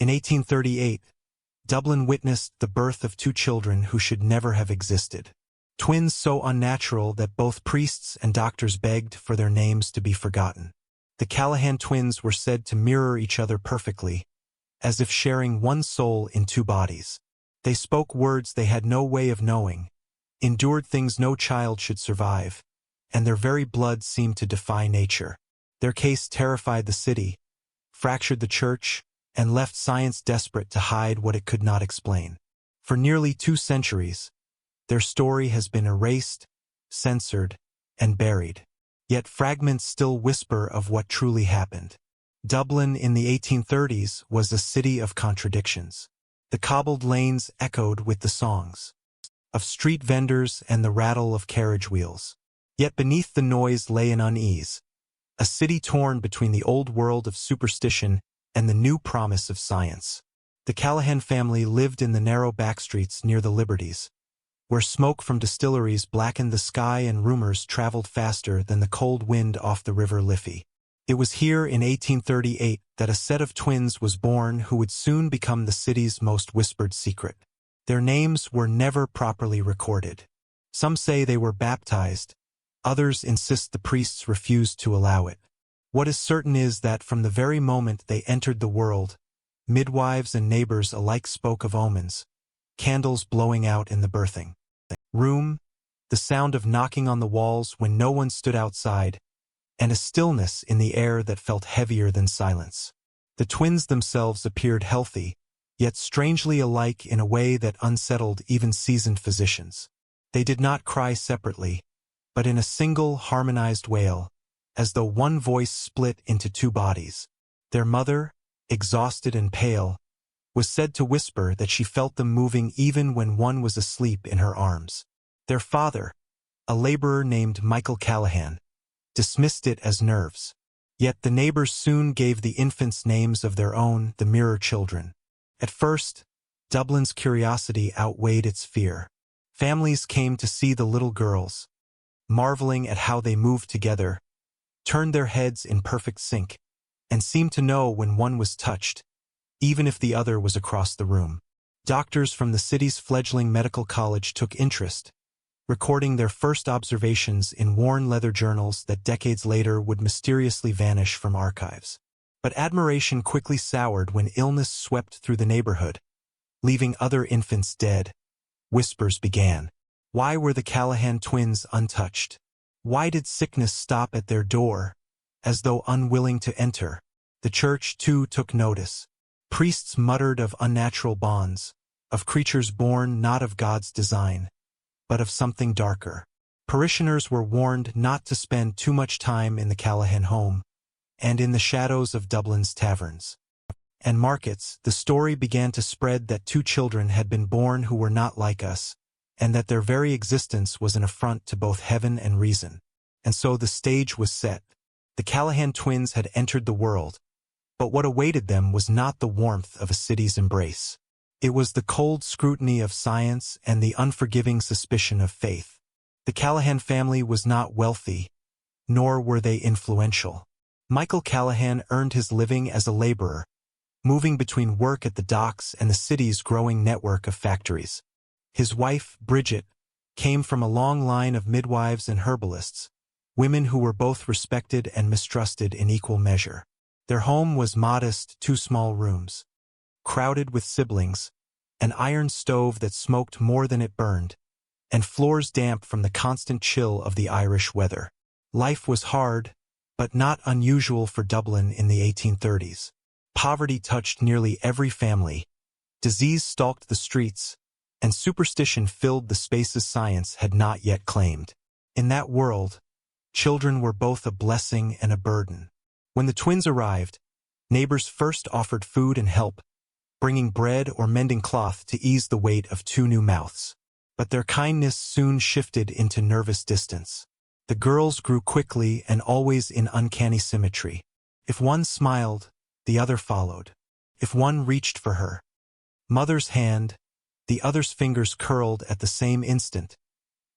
In 1838, Dublin witnessed the birth of two children who should never have existed. Twins so unnatural that both priests and doctors begged for their names to be forgotten. The Callahan twins were said to mirror each other perfectly, as if sharing one soul in two bodies. They spoke words they had no way of knowing, endured things no child should survive, and their very blood seemed to defy nature. Their case terrified the city, fractured the church, and left science desperate to hide what it could not explain. For nearly 2 centuries, their story has been erased, censored, and buried. Yet fragments still whisper of what truly happened. Dublin in the 1830s was a city of contradictions. The cobbled lanes echoed with the songs of street vendors and the rattle of carriage wheels. Yet beneath the noise lay an unease, a city torn between the old world of superstition and the new promise of science. The Callahan family lived in the narrow backstreets near the Liberties, where smoke from distilleries blackened the sky and rumors traveled faster than the cold wind off the River Liffey. It was here in 1838 that a set of twins was born who would soon become the city's most whispered secret. Their names were never properly recorded. Some say they were baptized, others insist the priests refused to allow it. What is certain is that from the very moment they entered the world, midwives and neighbors alike spoke of omens, candles blowing out in the birthing room, the sound of knocking on the walls when no one stood outside, and a stillness in the air that felt heavier than silence. The twins themselves appeared healthy, yet strangely alike in a way that unsettled even seasoned physicians. They did not cry separately, but in a single harmonized wail, as though one voice split into 2 bodies. Their mother, exhausted and pale, was said to whisper that she felt them moving even when one was asleep in her arms. Their father, a laborer named Michael Callahan, dismissed it as nerves. Yet the neighbors soon gave the infants names of their own, the mirror children. At first, Dublin's curiosity outweighed its fear. Families came to see the little girls, marveling at how they moved together, turned their heads in perfect sync, and seemed to know when one was touched, even if the other was across the room. Doctors from the city's fledgling medical college took interest, recording their first observations in worn leather journals that decades later would mysteriously vanish from archives. But admiration quickly soured when illness swept through the neighborhood, leaving other infants dead. Whispers began. Why were the Callahan twins untouched? Why did sickness stop at their door, as though unwilling to enter? The church, too, took notice. Priests muttered of unnatural bonds, of creatures born not of God's design, but of something darker. Parishioners were warned not to spend too much time in the Callahan home, and in the shadows of Dublin's taverns and markets. The story began to spread that 2 children had been born who were not like us, and that their very existence was an affront to both heaven and reason. And so the stage was set. The Callahan twins had entered the world, but what awaited them was not the warmth of a city's embrace. It was the cold scrutiny of science and the unforgiving suspicion of faith. The Callahan family was not wealthy, nor were they influential. Michael Callahan earned his living as a laborer, moving between work at the docks and the city's growing network of factories. His wife, Bridget, came from a long line of midwives and herbalists, women who were both respected and mistrusted in equal measure. Their home was modest, 2 small rooms, crowded with siblings, an iron stove that smoked more than it burned, and floors damp from the constant chill of the Irish weather. Life was hard, but not unusual for Dublin in the 1830s. Poverty touched nearly every family, disease stalked the streets, and superstition filled the spaces science had not yet claimed. In that world, children were both a blessing and a burden. When the twins arrived, neighbors first offered food and help, bringing bread or mending cloth to ease the weight of 2 new mouths. But their kindness soon shifted into nervous distance. The girls grew quickly and always in uncanny symmetry. If one smiled, the other followed. If one reached for her mother's hand, the other's fingers curled at the same instant,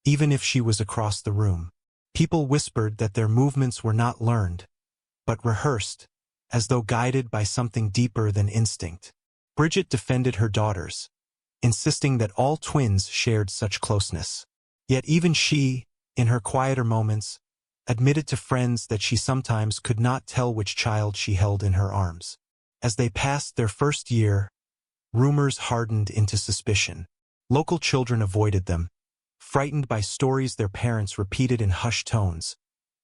even if she was across the room. People whispered that their movements were not learned, but rehearsed, as though guided by something deeper than instinct. Bridget defended her daughters, insisting that all twins shared such closeness. Yet even she, in her quieter moments, admitted to friends that she sometimes could not tell which child she held in her arms. As they passed their first year, rumors hardened into suspicion. Local children avoided them, frightened by stories their parents repeated in hushed tones,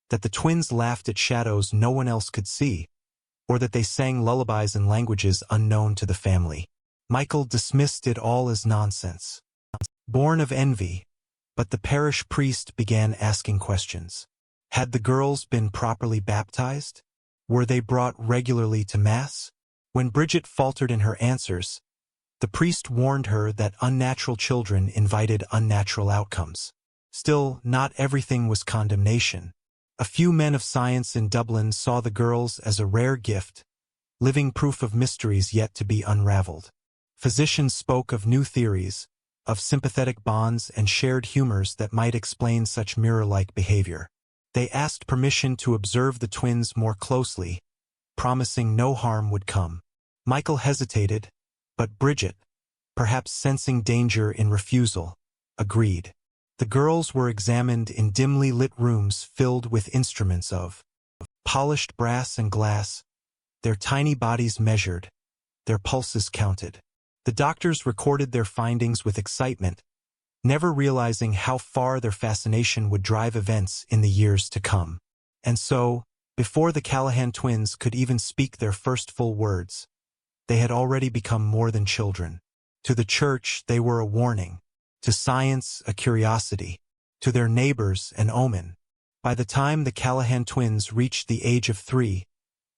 that the twins laughed at shadows no one else could see, or that they sang lullabies in languages unknown to the family. Michael dismissed it all as nonsense. Born of envy, but the parish priest began asking questions. Had the girls been properly baptized? Were they brought regularly to Mass? When Bridget faltered in her answers, the priest warned her that unnatural children invited unnatural outcomes. Still, not everything was condemnation. A few men of science in Dublin saw the girls as a rare gift, living proof of mysteries yet to be unraveled. Physicians spoke of new theories, of sympathetic bonds and shared humors that might explain such mirror-like behavior. They asked permission to observe the twins more closely, promising no harm would come. Michael hesitated, but Bridget, perhaps sensing danger in refusal, agreed. The girls were examined in dimly lit rooms filled with instruments of polished brass and glass, their tiny bodies measured, their pulses counted. The doctors recorded their findings with excitement, never realizing how far their fascination would drive events in the years to come. And so, before the Callahan twins could even speak their first full words, they had already become more than children. To the church, they were a warning. To science, a curiosity. To their neighbors, an omen. By the time the Callahan twins reached the age of 3,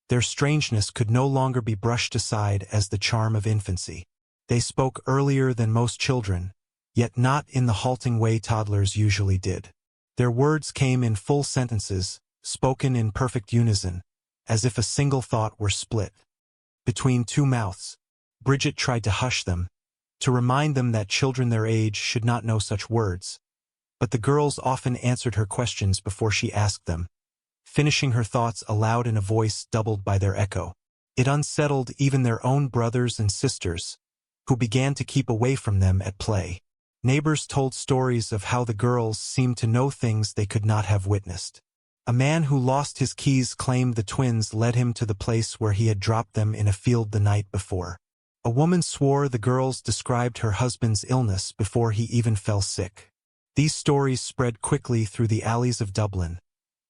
their strangeness could no longer be brushed aside as the charm of infancy. They spoke earlier than most children, yet not in the halting way toddlers usually did. Their words came in full sentences, spoken in perfect unison, as if a single thought were split between two mouths. Bridget tried to hush them, to remind them that children their age should not know such words, but the girls often answered her questions before she asked them, finishing her thoughts aloud in a voice doubled by their echo. It unsettled even their own brothers and sisters, who began to keep away from them at play. Neighbors told stories of how the girls seemed to know things they could not have witnessed. A man who lost his keys claimed the twins led him to the place where he had dropped them in a field the night before. A woman swore the girls described her husband's illness before he even fell sick. These stories spread quickly through the alleys of Dublin,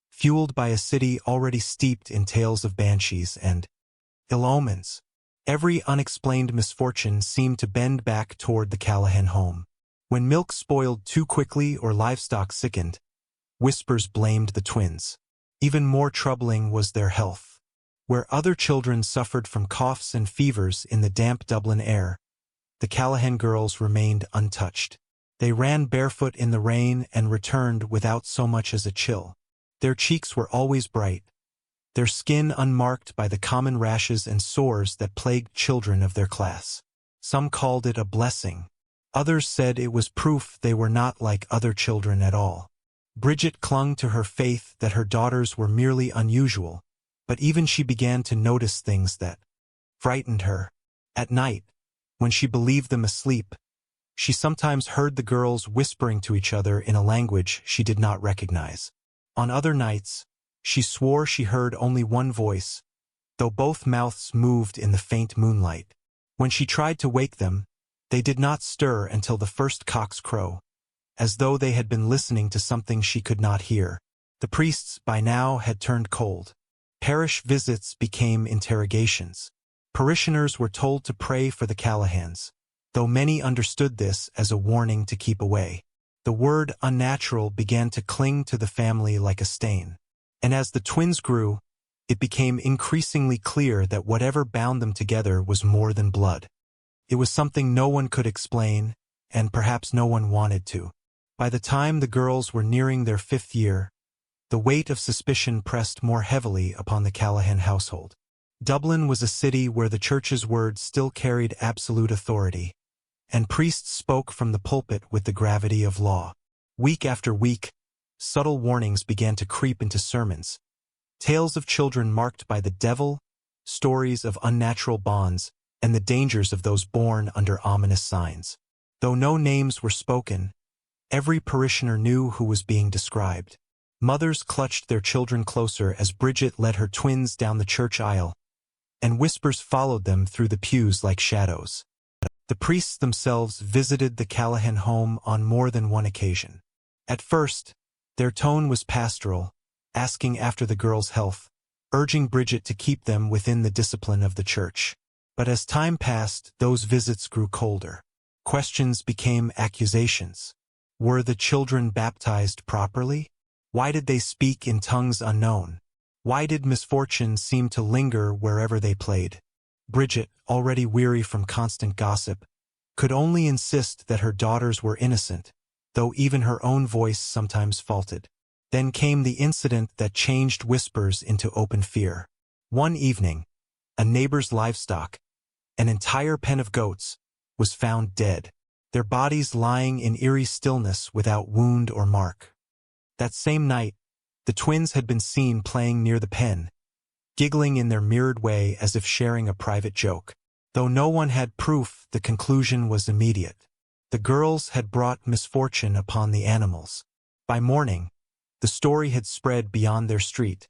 fueled by a city already steeped in tales of banshees and ill omens. Every unexplained misfortune seemed to bend back toward the Callahan home. When milk spoiled too quickly or livestock sickened, whispers blamed the twins. Even more troubling was their health. Where other children suffered from coughs and fevers in the damp Dublin air, the Callahan girls remained untouched. They ran barefoot in the rain and returned without so much as a chill. Their cheeks were always bright, their skin unmarked by the common rashes and sores that plagued children of their class. Some called it a blessing. Others said it was proof they were not like other children at all. Bridget clung to her faith that her daughters were merely unusual, but even she began to notice things that frightened her. At night, when she believed them asleep, she sometimes heard the girls whispering to each other in a language she did not recognize. On other nights, she swore she heard only one voice, though both mouths moved in the faint moonlight. When she tried to wake them, they did not stir until the first cock's crow, as though they had been listening to something she could not hear. The priests by now had turned cold. Parish visits became interrogations. Parishioners were told to pray for the Callahans, though many understood this as a warning to keep away. The word unnatural began to cling to the family like a stain. And as the twins grew, it became increasingly clear that whatever bound them together was more than blood. It was something no one could explain, and perhaps no one wanted to. By the time the girls were nearing their 5th year, the weight of suspicion pressed more heavily upon the Callahan household. Dublin was a city where the church's word still carried absolute authority, and priests spoke from the pulpit with the gravity of law. Week after week, subtle warnings began to creep into sermons. Tales of children marked by the devil, stories of unnatural bonds, and the dangers of those born under ominous signs. Though no names were spoken, every parishioner knew who was being described. Mothers clutched their children closer as Bridget led her twins down the church aisle, and whispers followed them through the pews like shadows. The priests themselves visited the Callahan home on more than one occasion. At first, their tone was pastoral, asking after the girls' health, urging Bridget to keep them within the discipline of the church. But as time passed, those visits grew colder. Questions became accusations. Were the children baptized properly? Why did they speak in tongues unknown? Why did misfortune seem to linger wherever they played? Bridget, already weary from constant gossip, could only insist that her daughters were innocent, though even her own voice sometimes faltered. Then came the incident that changed whispers into open fear. One evening, a neighbor's livestock, an entire pen of goats, was found dead, their bodies lying in eerie stillness without wound or mark. That same night, the twins had been seen playing near the pen, giggling in their mirrored way as if sharing a private joke. Though no one had proof, the conclusion was immediate. The girls had brought misfortune upon the animals. By morning, the story had spread beyond their street,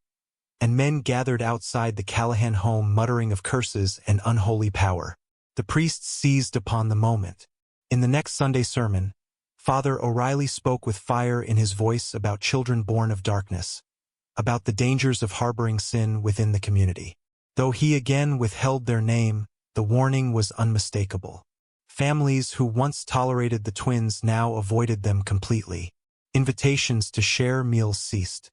and men gathered outside the Callahan home muttering of curses and unholy power. The priests seized upon the moment. In the next Sunday sermon, Father O'Reilly spoke with fire in his voice about children born of darkness, about the dangers of harboring sin within the community. Though he again withheld their name, the warning was unmistakable. Families who once tolerated the twins now avoided them completely. Invitations to share meals ceased.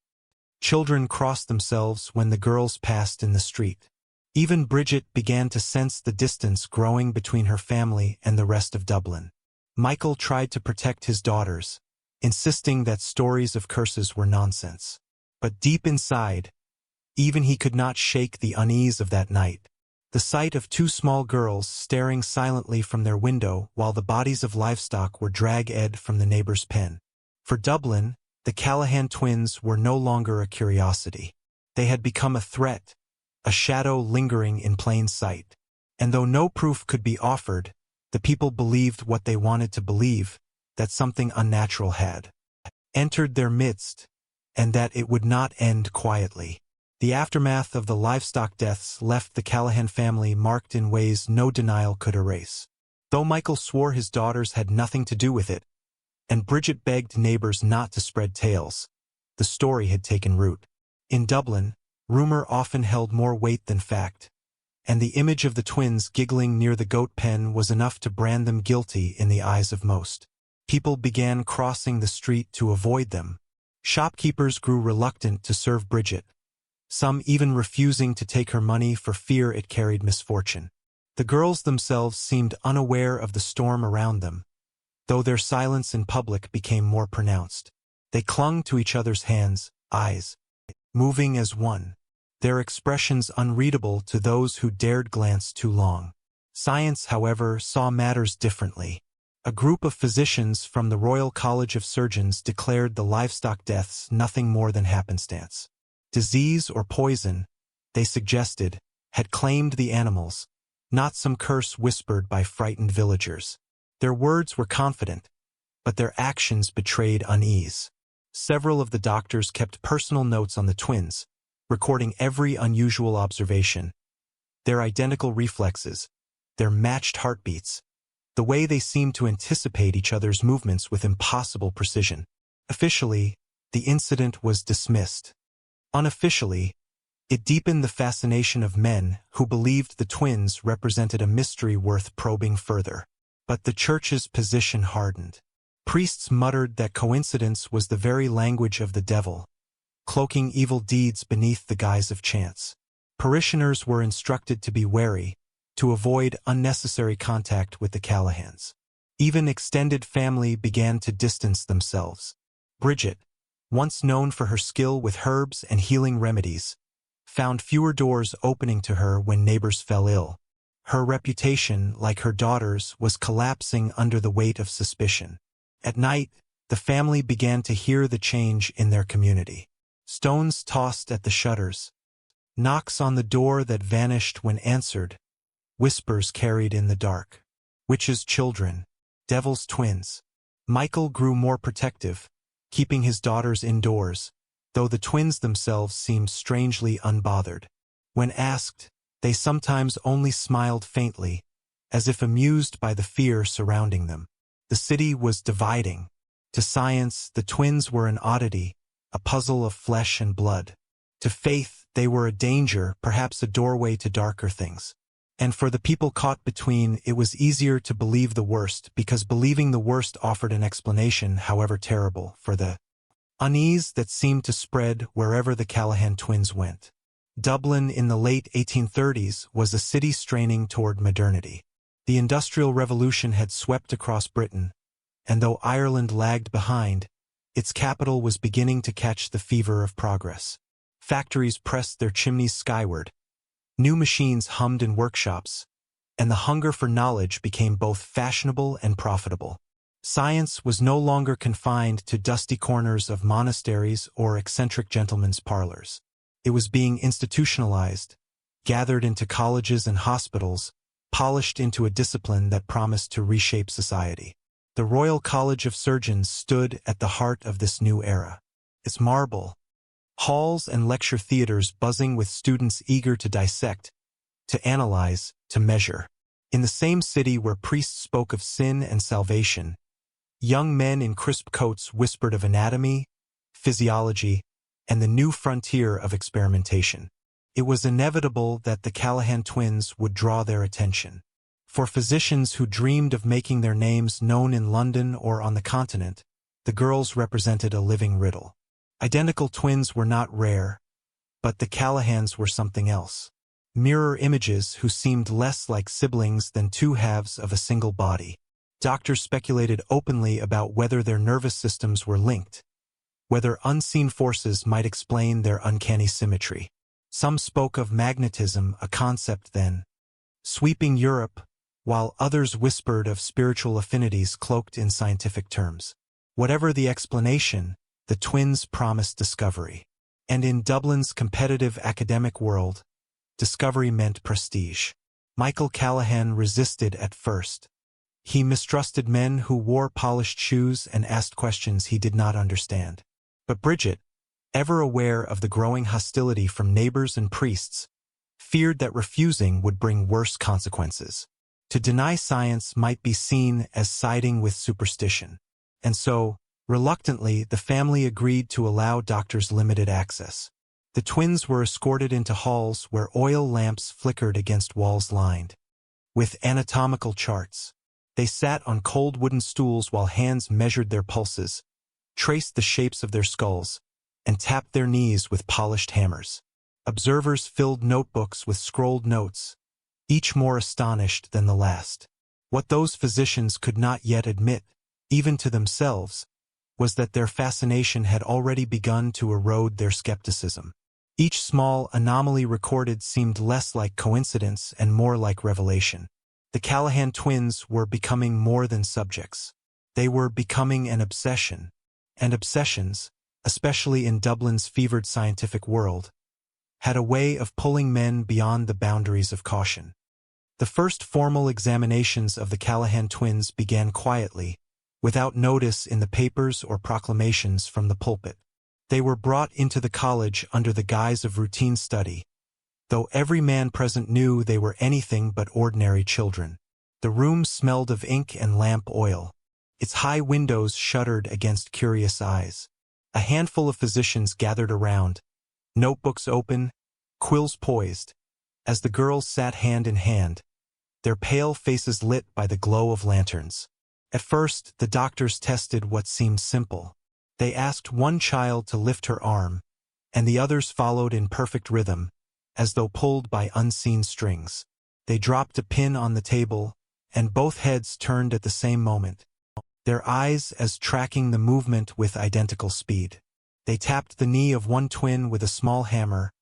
Children crossed themselves when the girls passed in the street. Even Bridget began to sense the distance growing between her family and the rest of Dublin. Michael tried to protect his daughters, insisting that stories of curses were nonsense. But deep inside, even he could not shake the unease of that night. The sight of two small girls staring silently from their window while the bodies of livestock were dragged from the neighbor's pen. For Dublin, the Callahan twins were no longer a curiosity. They had become a threat, a shadow lingering in plain sight. And though no proof could be offered, the people believed what they wanted to believe, that something unnatural had entered their midst, and that it would not end quietly. The aftermath of the livestock deaths left the Callahan family marked in ways no denial could erase. Though Michael swore his daughters had nothing to do with it, and Bridget begged neighbors not to spread tales, the story had taken root. In Dublin, rumor often held more weight than fact, and the image of the twins giggling near the goat pen was enough to brand them guilty in the eyes of most. People began crossing the street to avoid them. Shopkeepers grew reluctant to serve Bridget, some even refusing to take her money for fear it carried misfortune. The girls themselves seemed unaware of the storm around them, though their silence in public became more pronounced. They clung to each other's hands, eyes moving as one, their expressions unreadable to those who dared glance too long. Science, however, saw matters differently. A group of physicians from the Royal College of Surgeons declared the livestock deaths nothing more than happenstance. Disease or poison, they suggested, had claimed the animals, not some curse whispered by frightened villagers. Their words were confident, but their actions betrayed unease. Several of the doctors kept personal notes on the twins, recording every unusual observation, their identical reflexes, their matched heartbeats, the way they seemed to anticipate each other's movements with impossible precision. Officially, the incident was dismissed. Unofficially, it deepened the fascination of men who believed the twins represented a mystery worth probing further. But the church's position hardened. Priests muttered that coincidence was the very language of the devil, cloaking evil deeds beneath the guise of chance. Parishioners were instructed to be wary, to avoid unnecessary contact with the Callahans. Even extended family began to distance themselves. Bridget, once known for her skill with herbs and healing remedies, found fewer doors opening to her when neighbors fell ill. Her reputation, like her daughter's, was collapsing under the weight of suspicion. At night, the family began to hear the change in their community. Stones tossed at the shutters, knocks on the door that vanished when answered, whispers carried in the dark. Witches' children, devil's twins. Michael grew more protective, keeping his daughters indoors, though the twins themselves seemed strangely unbothered. When asked, they sometimes only smiled faintly, as if amused by the fear surrounding them. The city was dividing. To science, the twins were an oddity, a puzzle of flesh and blood. To faith, they were a danger, perhaps a doorway to darker things. And for the people caught between, it was easier to believe the worst, because believing the worst offered an explanation, however terrible, for the unease that seemed to spread wherever the Callahan twins went. Dublin in the late 1830s was a city straining toward modernity. The Industrial Revolution had swept across Britain, and though Ireland lagged behind, its capital was beginning to catch the fever of progress. Factories pressed their chimneys skyward, new machines hummed in workshops, and the hunger for knowledge became both fashionable and profitable. Science was no longer confined to dusty corners of monasteries or eccentric gentlemen's parlors. It was being institutionalized, gathered into colleges and hospitals, polished into a discipline that promised to reshape society. The Royal College of Surgeons stood at the heart of this new era. Its marble halls and lecture theaters buzzing with students eager to dissect, to analyze, to measure. In the same city where priests spoke of sin and salvation, young men in crisp coats whispered of anatomy, physiology, and the new frontier of experimentation. It was inevitable that the Callahan twins would draw their attention. For physicians who dreamed of making their names known in London or on the continent, the girls represented a living riddle. Identical twins were not rare, but the Callahans were something else. Mirror images who seemed less like siblings than two halves of a single body. Doctors speculated openly about whether their nervous systems were linked, whether unseen forces might explain their uncanny symmetry. Some spoke of magnetism, a concept then sweeping Europe, while others whispered of spiritual affinities cloaked in scientific terms. Whatever the explanation, the twins promised discovery. And in Dublin's competitive academic world, discovery meant prestige. Michael Callahan resisted at first. He mistrusted men who wore polished shoes and asked questions he did not understand. But Bridget, ever aware of the growing hostility from neighbors and priests, feared that refusing would bring worse consequences. To deny science might be seen as siding with superstition. And so, reluctantly, the family agreed to allow doctors limited access. The twins were escorted into halls where oil lamps flickered against walls lined with anatomical charts. They sat on cold wooden stools while hands measured their pulses, traced the shapes of their skulls, and tapped their knees with polished hammers. Observers filled notebooks with scrolled notes, each more astonished than the last. What those physicians could not yet admit, even to themselves, was that their fascination had already begun to erode their skepticism. Each small anomaly recorded seemed less like coincidence and more like revelation. The Callahan twins were becoming more than subjects. They were becoming an obsession. And obsessions, especially in Dublin's fevered scientific world, had a way of pulling men beyond the boundaries of caution. The first formal examinations of the Callahan twins began quietly, without notice in the papers or proclamations from the pulpit. They were brought into the college under the guise of routine study, though every man present knew they were anything but ordinary children. The room smelled of ink and lamp oil. Its high windows shuddered against curious eyes. A handful of physicians gathered around, notebooks open, quills poised, as the girls sat hand in hand, their pale faces lit by the glow of lanterns. At first, the doctors tested what seemed simple. They asked one child to lift her arm, and the others followed in perfect rhythm, as though pulled by unseen strings. They dropped a pin on the table, and both heads turned at the same moment, their eyes as tracking the movement with identical speed. They tapped the knee of one twin with a small hammer,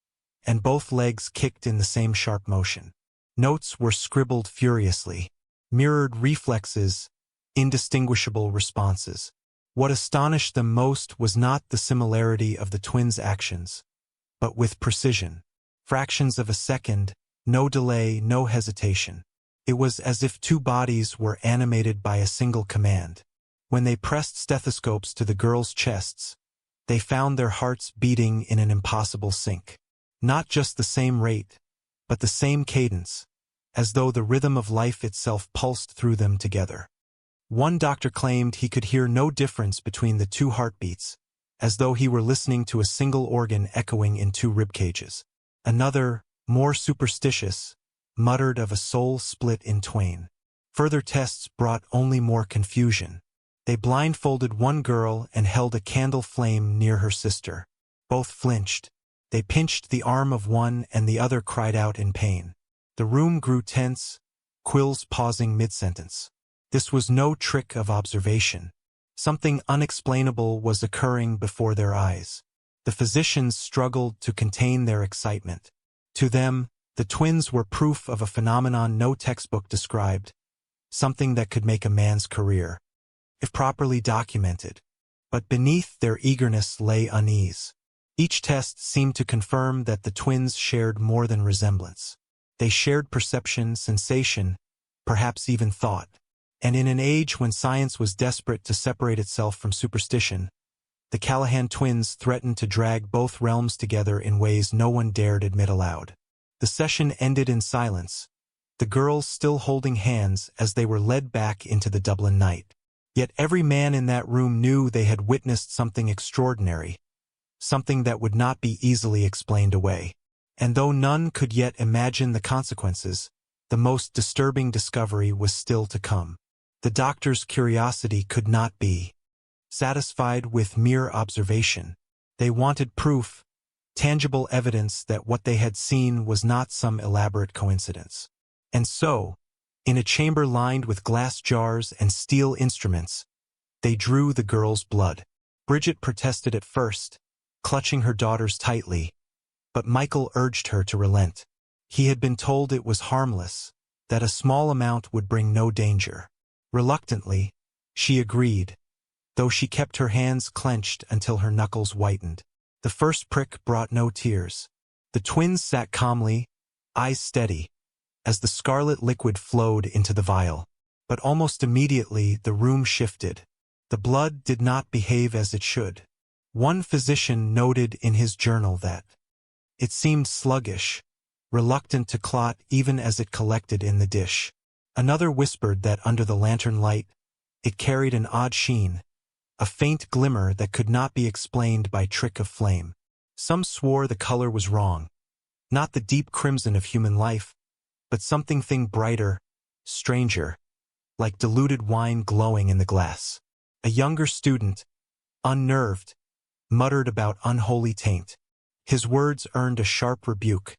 and both legs kicked in the same sharp motion. Notes were scribbled furiously, mirrored reflexes, indistinguishable responses. What astonished them most was not the similarity of the twins' actions, but with precision. Fractions of a second, No delay, no hesitation. It was as if two bodies were animated by a single command. When they pressed stethoscopes to the girls' chests, they found their hearts beating in an impossible sync. Not just the same rate, but the same cadence, as though the rhythm of life itself pulsed through them together. One doctor claimed he could hear no difference between the two heartbeats, as though he were listening to a single organ echoing in two ribcages. Another, more superstitious, muttered of a soul split in twain. Further tests brought only more confusion. They blindfolded one girl and held a candle flame near her sister. Both flinched. They pinched the arm of one and the other cried out in pain. The room grew tense, Quills pausing mid-sentence. This was no trick of observation. Something unexplainable was occurring before their eyes. The physicians struggled to contain their excitement. To them, the twins were proof of a phenomenon no textbook described, something that could make a man's career, if properly documented. But beneath their eagerness lay unease. Each test seemed to confirm that the twins shared more than resemblance. They shared perception, sensation, perhaps even thought. And in an age when science was desperate to separate itself from superstition, the Callahan twins threatened to drag both realms together in ways no one dared admit aloud. The session ended in silence, the girls still holding hands as they were led back into the Dublin night. Yet every man in that room knew they had witnessed something extraordinary, something that would not be easily explained away. And though none could yet imagine the consequences, the most disturbing discovery was still to come. The doctor's curiosity could not be satisfied with mere observation. They wanted proof, tangible evidence that what they had seen was not some elaborate coincidence. And so, in a chamber lined with glass jars and steel instruments, they drew the girl's blood. Bridget protested at first, clutching her daughters tightly, but Michael urged her to relent. He had been told it was harmless, that a small amount would bring no danger. Reluctantly, she agreed, though she kept her hands clenched until her knuckles whitened. The first prick brought no tears. The twins sat calmly, eyes steady, as the scarlet liquid flowed into the vial. But almost immediately the room shifted. The blood did not behave as it should. One physician noted in his journal that it seemed sluggish, reluctant to clot even as it collected in the dish. Another whispered that under the lantern light, it carried an odd sheen, a faint glimmer that could not be explained by trick of flame. Some swore the color was wrong, not the deep crimson of human life, but something brighter, stranger, like diluted wine glowing in the glass. A younger student, unnerved, muttered about unholy taint. His words earned a sharp rebuke.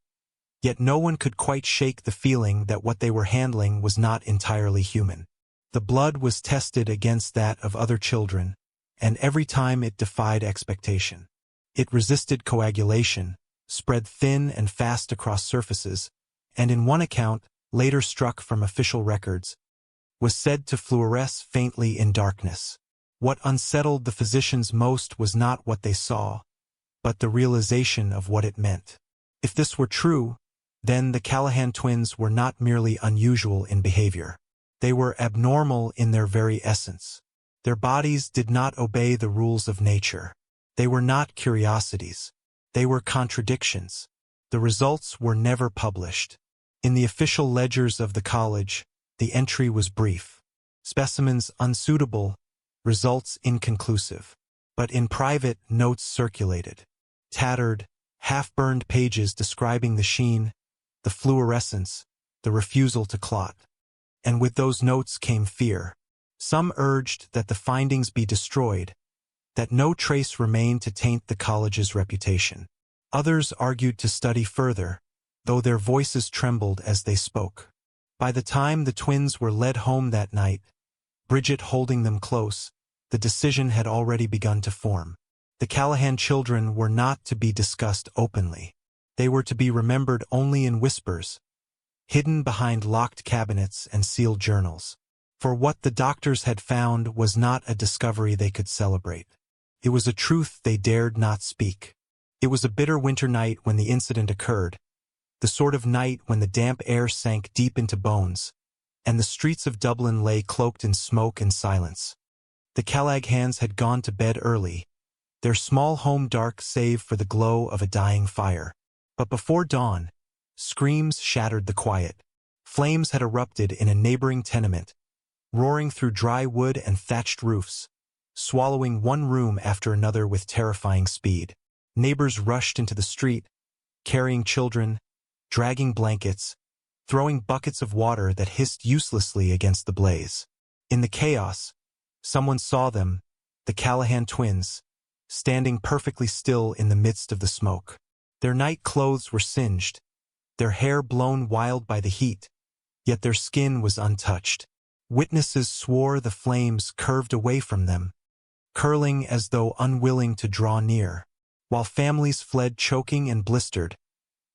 Yet no one could quite shake the feeling that what they were handling was not entirely human. The blood was tested against that of other children, and every time it defied expectation. It resisted coagulation, spread thin and fast across surfaces, and in one account, later struck from official records, was said to fluoresce faintly in darkness. What unsettled the physicians most was not what they saw, but the realization of what it meant. If this were true, then the Callahan twins were not merely unusual in behavior. They were abnormal in their very essence. Their bodies did not obey the rules of nature. They were not curiosities. They were contradictions. The results were never published. In the official ledgers of the college, the entry was brief. Specimens unsuitable, results inconclusive. But in private, notes circulated. Tattered, half-burned pages describing the sheen, the fluorescence, the refusal to clot. And with those notes came fear. Some urged that the findings be destroyed, that no trace remain to taint the college's reputation. Others argued to study further, though their voices trembled as they spoke. By the time the twins were led home that night, Bridget holding them close, the decision had already begun to form. The Callahan children were not to be discussed openly. They were to be remembered only in whispers, hidden behind locked cabinets and sealed journals. For what the doctors had found was not a discovery they could celebrate. It was a truth they dared not speak. It was a bitter winter night when the incident occurred, the sort of night when the damp air sank deep into bones, and the streets of Dublin lay cloaked in smoke and silence. The Callahans had gone to bed early, their small home dark save for the glow of a dying fire. But before dawn, screams shattered the quiet. Flames had erupted in a neighboring tenement, roaring through dry wood and thatched roofs, swallowing one room after another with terrifying speed. Neighbors rushed into the street, carrying children, dragging blankets, throwing buckets of water that hissed uselessly against the blaze. In the chaos, someone saw them, the Callahan twins, standing perfectly still in the midst of the smoke. Their night clothes were singed, their hair blown wild by the heat, yet their skin was untouched. Witnesses swore the flames curved away from them, curling as though unwilling to draw near. While families fled choking and blistered,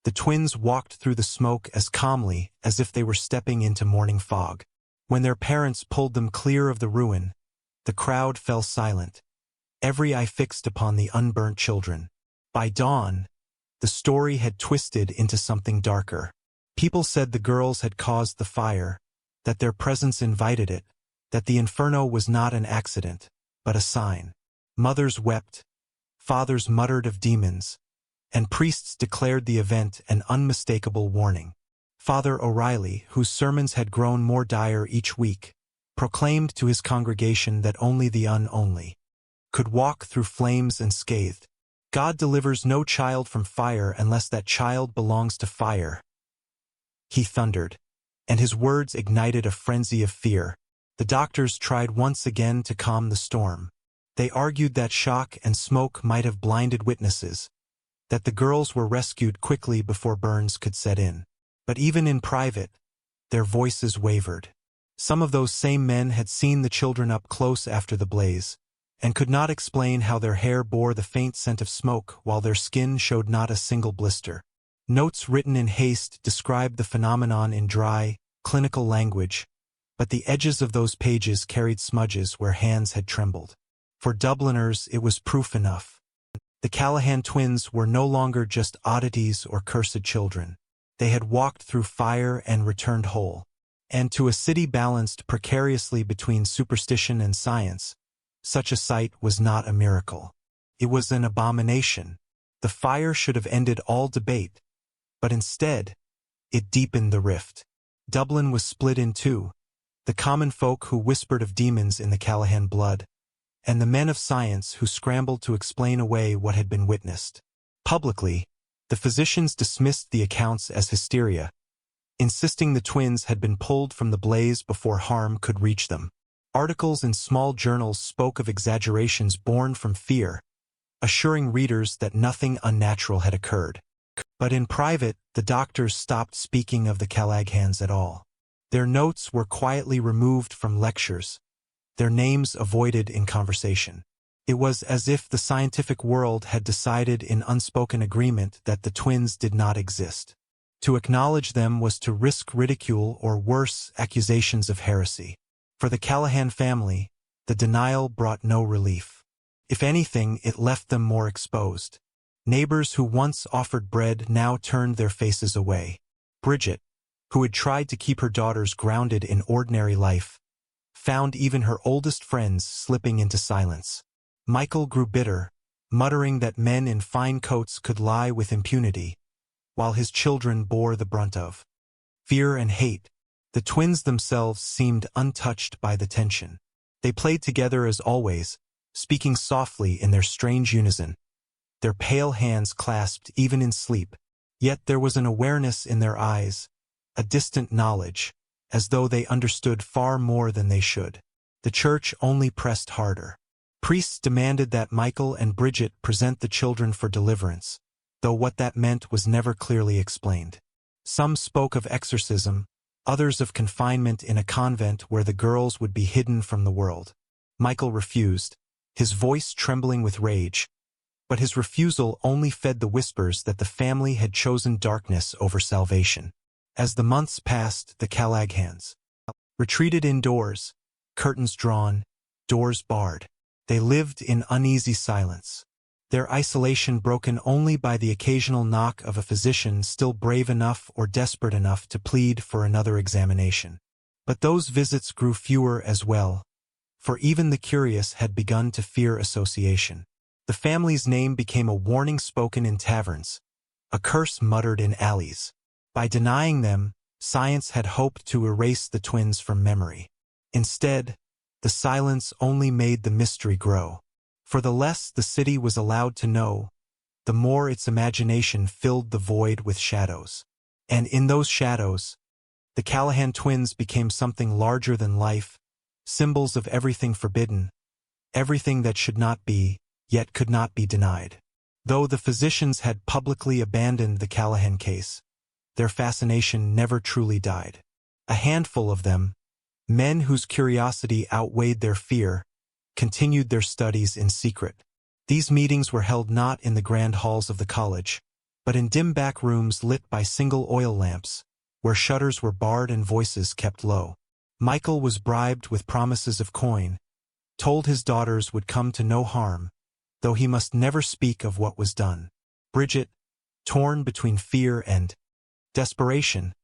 the twins walked through the smoke as calmly as if they were stepping into morning fog. When their parents pulled them clear of the ruin, the crowd fell silent, every eye fixed upon the unburnt children. By dawn, the story had twisted into something darker. People said the girls had caused the fire, that their presence invited it, that the inferno was not an accident, but a sign. Mothers wept, fathers muttered of demons, and priests declared the event an unmistakable warning. Father O'Reilly, whose sermons had grown more dire each week, proclaimed to his congregation that only the unonly could walk through flames unscathed. God delivers no child from fire unless that child belongs to fire, he thundered, and his words ignited a frenzy of fear. The doctors tried once again to calm the storm. They argued that shock and smoke might have blinded witnesses, that the girls were rescued quickly before burns could set in. But even in private, their voices wavered. Some of those same men had seen the children up close after the blaze, and could not explain how their hair bore the faint scent of smoke while their skin showed not a single blister. Notes written in haste described the phenomenon in dry, clinical language, but the edges of those pages carried smudges where hands had trembled. For Dubliners it was proof enough. The Callahan twins were no longer just oddities or cursed children. They had walked through fire and returned whole. And to a city balanced precariously between superstition and science, such a sight was not a miracle. It was an abomination. The fire should have ended all debate, but instead, it deepened the rift. Dublin was split in two, the common folk who whispered of demons in the Callahan blood, and the men of science who scrambled to explain away what had been witnessed. Publicly, the physicians dismissed the accounts as hysteria, insisting the twins had been pulled from the blaze before harm could reach them. Articles in small journals spoke of exaggerations born from fear, assuring readers that nothing unnatural had occurred. But in private, the doctors stopped speaking of the Callahans at all. Their notes were quietly removed from lectures, their names avoided in conversation. It was as if the scientific world had decided in unspoken agreement that the twins did not exist. To acknowledge them was to risk ridicule or worse, accusations of heresy. For the Callahan family, the denial brought no relief. If anything, it left them more exposed. Neighbors who once offered bread now turned their faces away. Bridget, who had tried to keep her daughters grounded in ordinary life, found even her oldest friends slipping into silence. Michael grew bitter, muttering that men in fine coats could lie with impunity, while his children bore the brunt of fear and hate. The twins themselves seemed untouched by the tension. They played together as always, speaking softly in their strange unison, their pale hands clasped even in sleep. Yet there was an awareness in their eyes, a distant knowledge, as though they understood far more than they should. The church only pressed harder. Priests demanded that Michael and Bridget present the children for deliverance, though what that meant was never clearly explained. Some spoke of exorcism, others of confinement in a convent where the girls would be hidden from the world. Michael refused, his voice trembling with rage, but his refusal only fed the whispers that the family had chosen darkness over salvation. As the months passed, the Callahans retreated indoors, curtains drawn, doors barred. They lived in uneasy silence. their isolation broken only by the occasional knock of a physician still brave enough or desperate enough to plead for another examination. But those visits grew fewer as well, for even the curious had begun to fear association. The family's name became a warning spoken in taverns, a curse muttered in alleys. By denying them, science had hoped to erase the twins from memory. Instead, the silence only made the mystery grow. For the less the city was allowed to know, the more its imagination filled the void with shadows. And in those shadows, the Callahan twins became something larger than life, symbols of everything forbidden, everything that should not be, yet could not be denied. Though the physicians had publicly abandoned the Callahan case, their fascination never truly died. A handful of them, men whose curiosity outweighed their fear, continued their studies in secret. These meetings were held not in the grand halls of the college, but in dim back rooms lit by single oil lamps, where shutters were barred and voices kept low. Michael was bribed with promises of coin, told his daughters would come to no harm, though he must never speak of what was done. Bridget, torn between fear and desperation,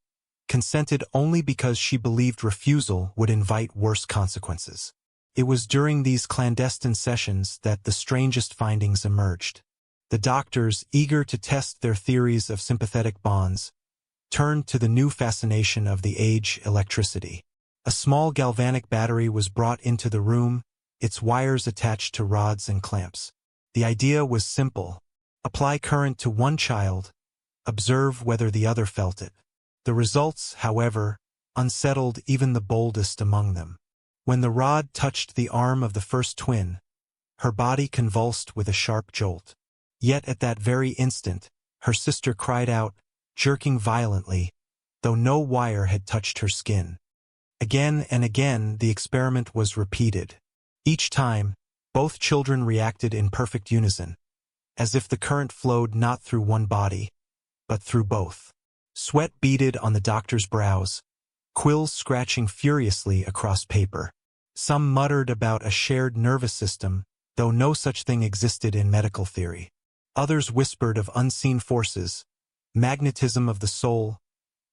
consented only because she believed refusal would invite worse consequences. It was during these clandestine sessions that the strangest findings emerged. The doctors, eager to test their theories of sympathetic bonds, turned to the new fascination of the age, electricity. A small galvanic battery was brought into the room, its wires attached to rods and clamps. The idea was simple. Apply current to one child, observe whether the other felt it. The results, however, unsettled even the boldest among them. When the rod touched the arm of the first twin, her body convulsed with a sharp jolt. Yet at that very instant, her sister cried out, jerking violently, though no wire had touched her skin. Again and again the experiment was repeated. Each time, both children reacted in perfect unison, as if the current flowed not through one body, but through both. Sweat beaded on the doctor's brows, quills scratching furiously across paper. Some muttered about a shared nervous system, though no such thing existed in medical theory. Others whispered of unseen forces, magnetism of the soul,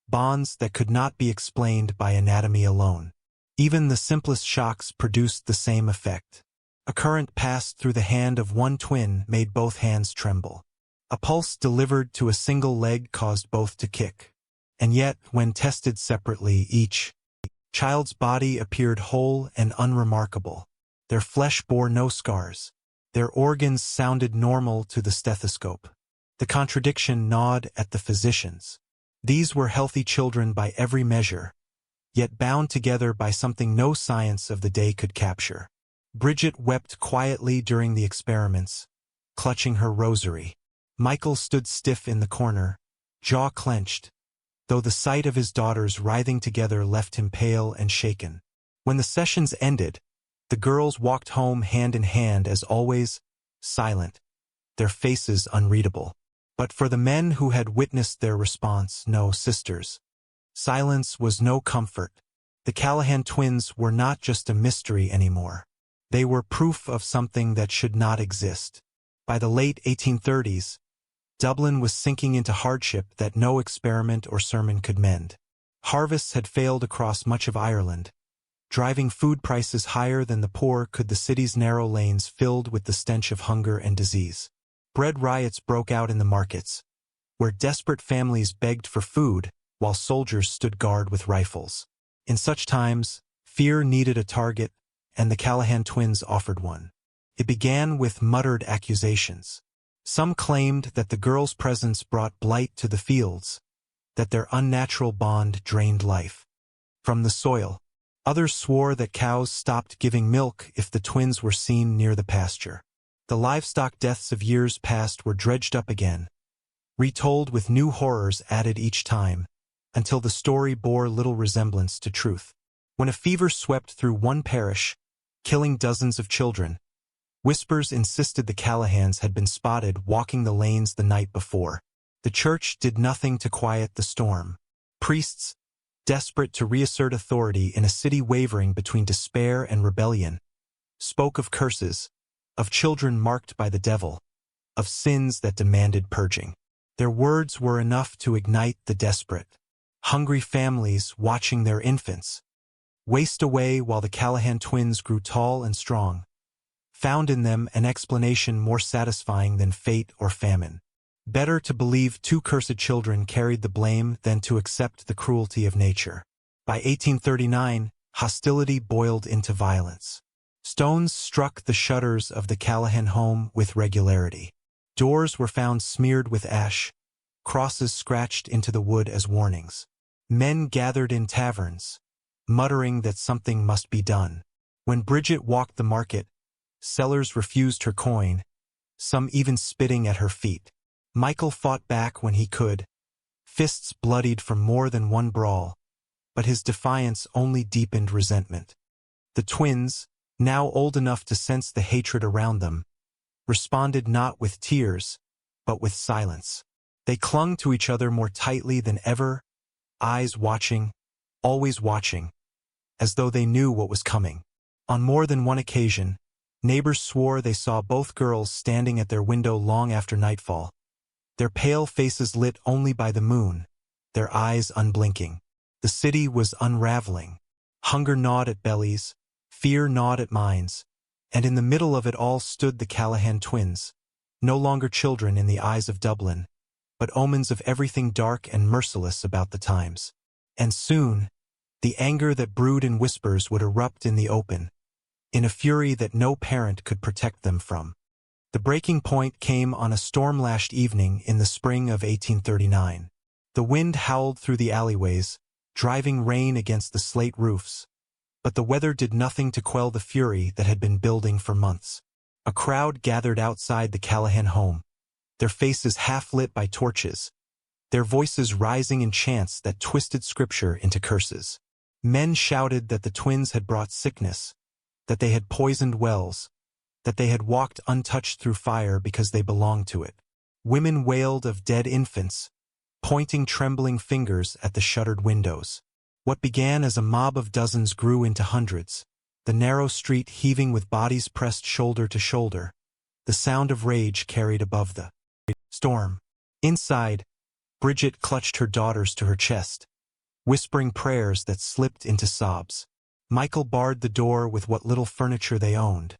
bonds that could not be explained by anatomy alone. Even the simplest shocks produced the same effect. A current passed through the hand of one twin made both hands tremble. A pulse delivered to a single leg caused both to kick. And yet, when tested separately, each child's body appeared whole and unremarkable. Their flesh bore no scars. Their organs sounded normal to the stethoscope. The contradiction gnawed at the physicians. These were healthy children by every measure, yet bound together by something no science of the day could capture. Bridget wept quietly during the experiments, clutching her rosary. Michael stood stiff in the corner, jaw clenched, though the sight of his daughters writhing together left him pale and shaken. When the sessions ended, the girls walked home hand in hand as always, silent, their faces unreadable. But for the men who had witnessed their response, no sisters. Silence was no comfort. The Callahan twins were not just a mystery anymore. They were proof of something that should not exist. By the late 1830s, Dublin was sinking into hardship that no experiment or sermon could mend. Harvests had failed across much of Ireland, driving food prices higher than the poor could the city's narrow lanes filled with the stench of hunger and disease. Bread riots broke out in the markets, where desperate families begged for food while soldiers stood guard with rifles. In such times, fear needed a target, and the Callahan twins offered one. It began with muttered accusations. Some claimed that the girls' presence brought blight to the fields, that their unnatural bond drained life from the soil. Others swore that cows stopped giving milk if the twins were seen near the pasture. The livestock deaths of years past were dredged up again, retold with new horrors added each time, until the story bore little resemblance to truth. When a fever swept through one parish, killing dozens of children, whispers insisted the Callahans had been spotted walking the lanes the night before. The church did nothing to quiet the storm. Priests, desperate to reassert authority in a city wavering between despair and rebellion, spoke of curses, of children marked by the devil, of sins that demanded purging. Their words were enough to ignite the desperate, hungry families watching their infants waste away while the Callahan twins grew tall and strong, found in them an explanation more satisfying than fate or famine. Better to believe two cursed children carried the blame than to accept the cruelty of nature. By 1839, hostility boiled into violence. Stones struck the shutters of the Callahan home with regularity. Doors were found smeared with ash, crosses scratched into the wood as warnings. Men gathered in taverns, muttering that something must be done. When Bridget walked the market, sellers refused her coin, some even spitting at her feet. Michael fought back when he could, fists bloodied from more than one brawl, but his defiance only deepened resentment. The twins, now old enough to sense the hatred around them, responded not with tears, but with silence. They clung to each other more tightly than ever, eyes watching, always watching, as though they knew what was coming. On more than one occasion, neighbors swore they saw both girls standing at their window long after nightfall, their pale faces lit only by the moon, their eyes unblinking. The city was unraveling. Hunger gnawed at bellies, fear gnawed at minds, and in the middle of it all stood the Callahan twins, no longer children in the eyes of Dublin, but omens of everything dark and merciless about the times. And soon, the anger that brewed in whispers would erupt in the open, in a fury that no parent could protect them from. The breaking point came on a storm-lashed evening in the spring of 1839. The wind howled through the alleyways, driving rain against the slate roofs, but the weather did nothing to quell the fury that had been building for months. A crowd gathered outside the Callahan home, their faces half-lit by torches, their voices rising in chants that twisted scripture into curses. Men shouted that the twins had brought sickness, that they had poisoned wells, that they had walked untouched through fire because they belonged to it. Women wailed of dead infants, pointing trembling fingers at the shuttered windows. What began as a mob of dozens grew into hundreds, the narrow street heaving with bodies pressed shoulder to shoulder, the sound of rage carried above the storm. Inside, Bridget clutched her daughters to her chest, whispering prayers that slipped into sobs. Michael barred the door with what little furniture they owned,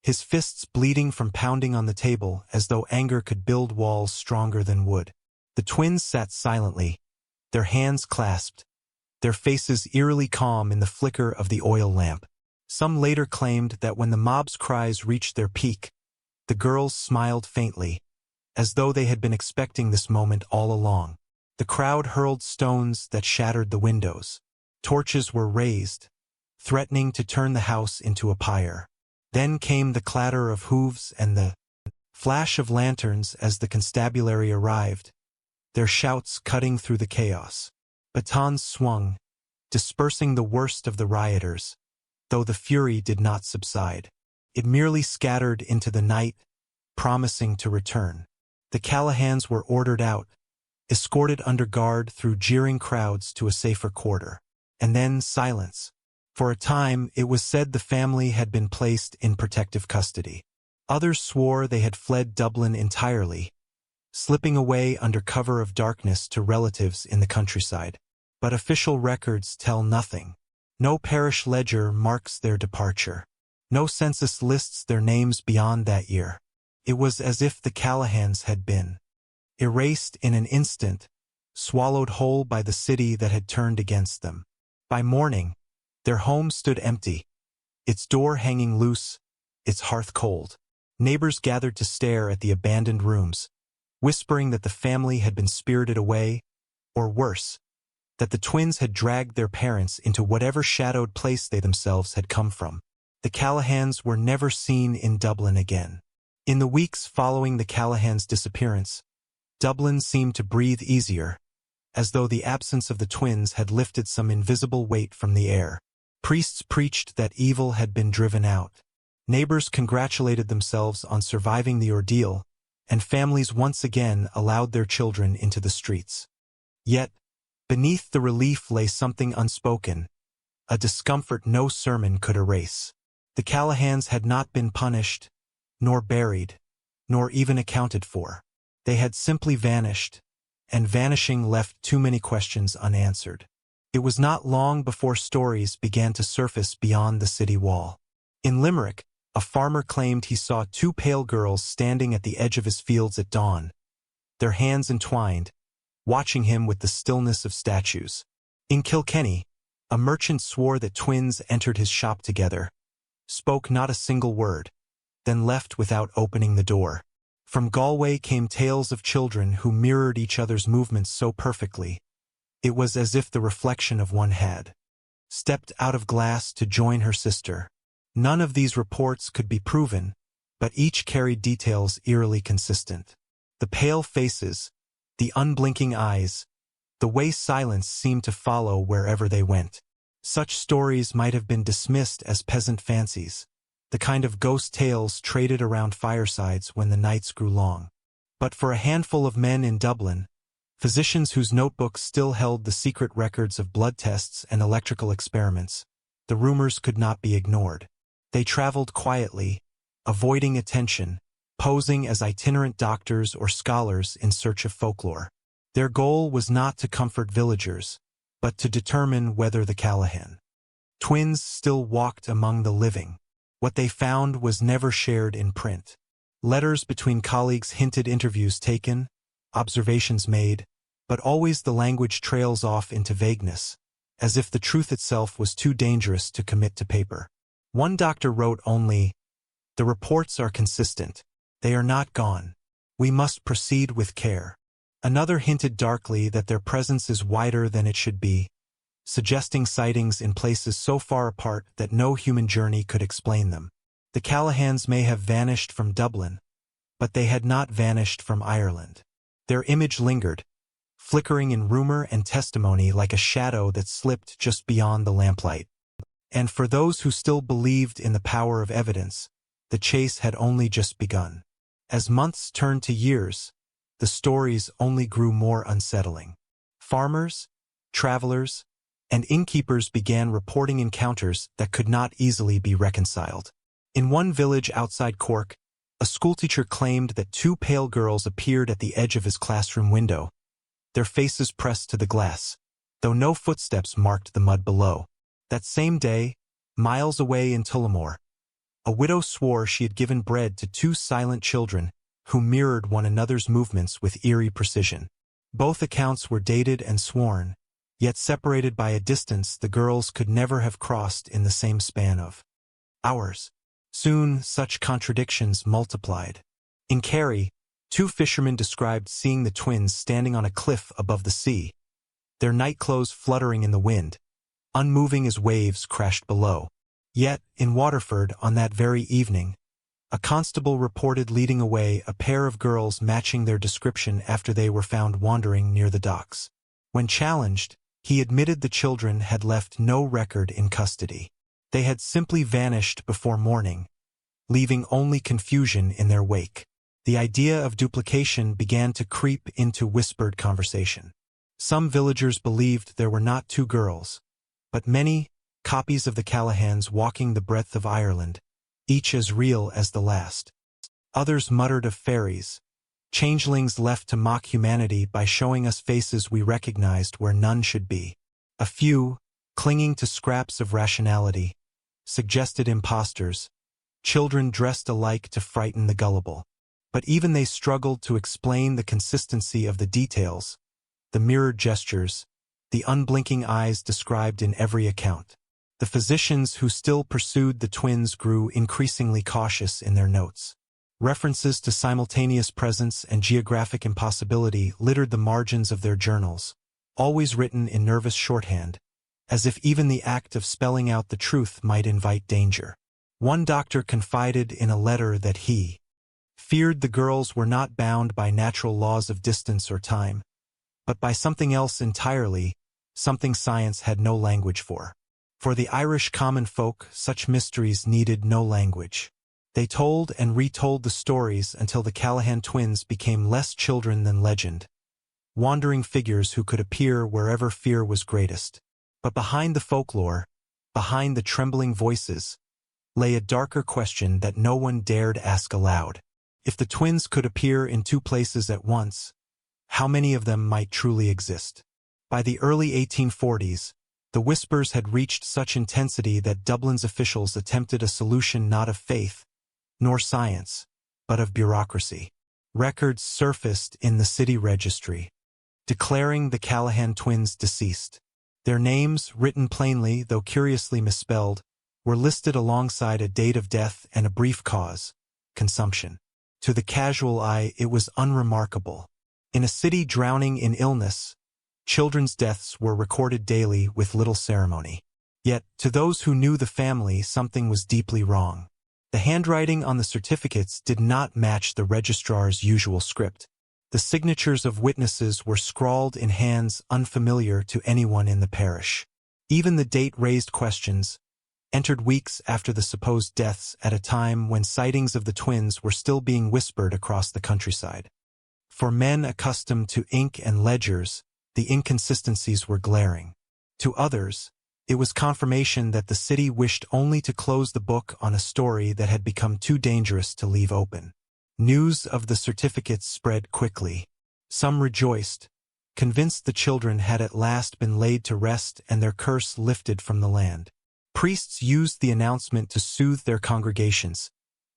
his fists bleeding from pounding on the table as though anger could build walls stronger than wood. The twins sat silently, their hands clasped, their faces eerily calm in the flicker of the oil lamp. Some later claimed that when the mob's cries reached their peak, the girls smiled faintly, as though they had been expecting this moment all along. The crowd hurled stones that shattered the windows. Torches were raised, threatening to turn the house into a pyre. Then came the clatter of hooves and the flash of lanterns as the constabulary arrived, their shouts cutting through the chaos. Batons swung, dispersing the worst of the rioters, though the fury did not subside. It merely scattered into the night, promising to return. The Callahans were ordered out, escorted under guard through jeering crowds to a safer quarter. And then silence. For a time, it was said the family had been placed in protective custody. Others swore they had fled Dublin entirely, slipping away under cover of darkness to relatives in the countryside. But official records tell nothing. No parish ledger marks their departure. No census lists their names beyond that year. It was as if the Callahans had been erased in an instant, swallowed whole by the city that had turned against them. By morning, their home stood empty, its door hanging loose, its hearth cold. Neighbors gathered to stare at the abandoned rooms, whispering that the family had been spirited away, or worse, that the twins had dragged their parents into whatever shadowed place they themselves had come from. The Callahans were never seen in Dublin again. In the weeks following the Callahans' disappearance, Dublin seemed to breathe easier, as though the absence of the twins had lifted some invisible weight from the air. Priests preached that evil had been driven out. Neighbors congratulated themselves on surviving the ordeal, and families once again allowed their children into the streets. Yet, beneath the relief lay something unspoken, a discomfort no sermon could erase. The Callahans had not been punished, nor buried, nor even accounted for. They had simply vanished, and vanishing left too many questions unanswered. It was not long before stories began to surface beyond the city wall. In Limerick, a farmer claimed he saw two pale girls standing at the edge of his fields at dawn, their hands entwined, watching him with the stillness of statues. In Kilkenny, a merchant swore that twins entered his shop together, spoke not a single word, then left without opening the door. From Galway came tales of children who mirrored each other's movements so perfectly, it was as if the reflection of one had stepped out of glass to join her sister. None of these reports could be proven, but each carried details eerily consistent. The pale faces, the unblinking eyes, the way silence seemed to follow wherever they went. Such stories might have been dismissed as peasant fancies, the kind of ghost tales traded around firesides when the nights grew long. But for a handful of men in Dublin, physicians whose notebooks still held the secret records of blood tests and electrical experiments, the rumors could not be ignored. They traveled quietly, avoiding attention, posing as itinerant doctors or scholars in search of folklore. Their goal was not to comfort villagers, but to determine whether the Callahan twins still walked among the living. What they found was never shared in print. Letters between colleagues hinted interviews taken, observations made, but always the language trails off into vagueness, as if the truth itself was too dangerous to commit to paper. One doctor wrote only, "The reports are consistent. They are not gone. We must proceed with care." Another hinted darkly that their presence is wider than it should be, suggesting sightings in places so far apart that no human journey could explain them. The Callahans may have vanished from Dublin, but they had not vanished from Ireland. Their image lingered, flickering in rumor and testimony like a shadow that slipped just beyond the lamplight. And for those who still believed in the power of evidence, the chase had only just begun. As months turned to years, the stories only grew more unsettling. Farmers, travelers, and innkeepers began reporting encounters that could not easily be reconciled. In one village outside Cork, a schoolteacher claimed that two pale girls appeared at the edge of his classroom window, their faces pressed to the glass, though no footsteps marked the mud below. That same day, miles away in Tullamore, a widow swore she had given bread to two silent children who mirrored one another's movements with eerie precision. Both accounts were dated and sworn, yet separated by a distance the girls could never have crossed in the same span of hours. Soon, such contradictions multiplied. In Kerry, two fishermen described seeing the twins standing on a cliff above the sea, their nightclothes fluttering in the wind, unmoving as waves crashed below. Yet, in Waterford on that very evening, a constable reported leading away a pair of girls matching their description after they were found wandering near the docks. When challenged, he admitted the children had left no record in custody. They had simply vanished before morning, leaving only confusion in their wake. The idea of duplication began to creep into whispered conversation. Some villagers believed there were not two girls, but many copies of the Callahans walking the breadth of Ireland, each as real as the last. Others muttered of fairies, changelings left to mock humanity by showing us faces we recognized where none should be. A few, clinging to scraps of rationality, suggested impostors, children dressed alike to frighten the gullible. But even they struggled to explain the consistency of the details, the mirrored gestures, the unblinking eyes described in every account. The physicians who still pursued the twins grew increasingly cautious in their notes. References to simultaneous presence and geographic impossibility littered the margins of their journals, always written in nervous shorthand, as if even the act of spelling out the truth might invite danger. One doctor confided in a letter that he feared the girls were not bound by natural laws of distance or time, but by something else entirely, something science had no language for. For the Irish common folk, such mysteries needed no language. They told and retold the stories until the Callahan twins became less children than legend, wandering figures who could appear wherever fear was greatest. But behind the folklore, behind the trembling voices, lay a darker question that no one dared ask aloud. If the twins could appear in two places at once, how many of them might truly exist? By the early 1840s, the whispers had reached such intensity that Dublin's officials attempted a solution not of faith, nor science, but of bureaucracy. Records surfaced in the city registry, declaring the Callahan twins deceased. Their names, written plainly though curiously misspelled, were listed alongside a date of death and a brief cause: consumption. To the casual eye, it was unremarkable. In a city drowning in illness, children's deaths were recorded daily with little ceremony. Yet, to those who knew the family, something was deeply wrong. The handwriting on the certificates did not match the registrar's usual script. The signatures of witnesses were scrawled in hands unfamiliar to anyone in the parish. Even the date raised questions, entered weeks after the supposed deaths at a time when sightings of the twins were still being whispered across the countryside. For men accustomed to ink and ledgers, the inconsistencies were glaring. To others, it was confirmation that the city wished only to close the book on a story that had become too dangerous to leave open. News of the certificates spread quickly. Some rejoiced, convinced the children had at last been laid to rest and their curse lifted from the land. Priests used the announcement to soothe their congregations,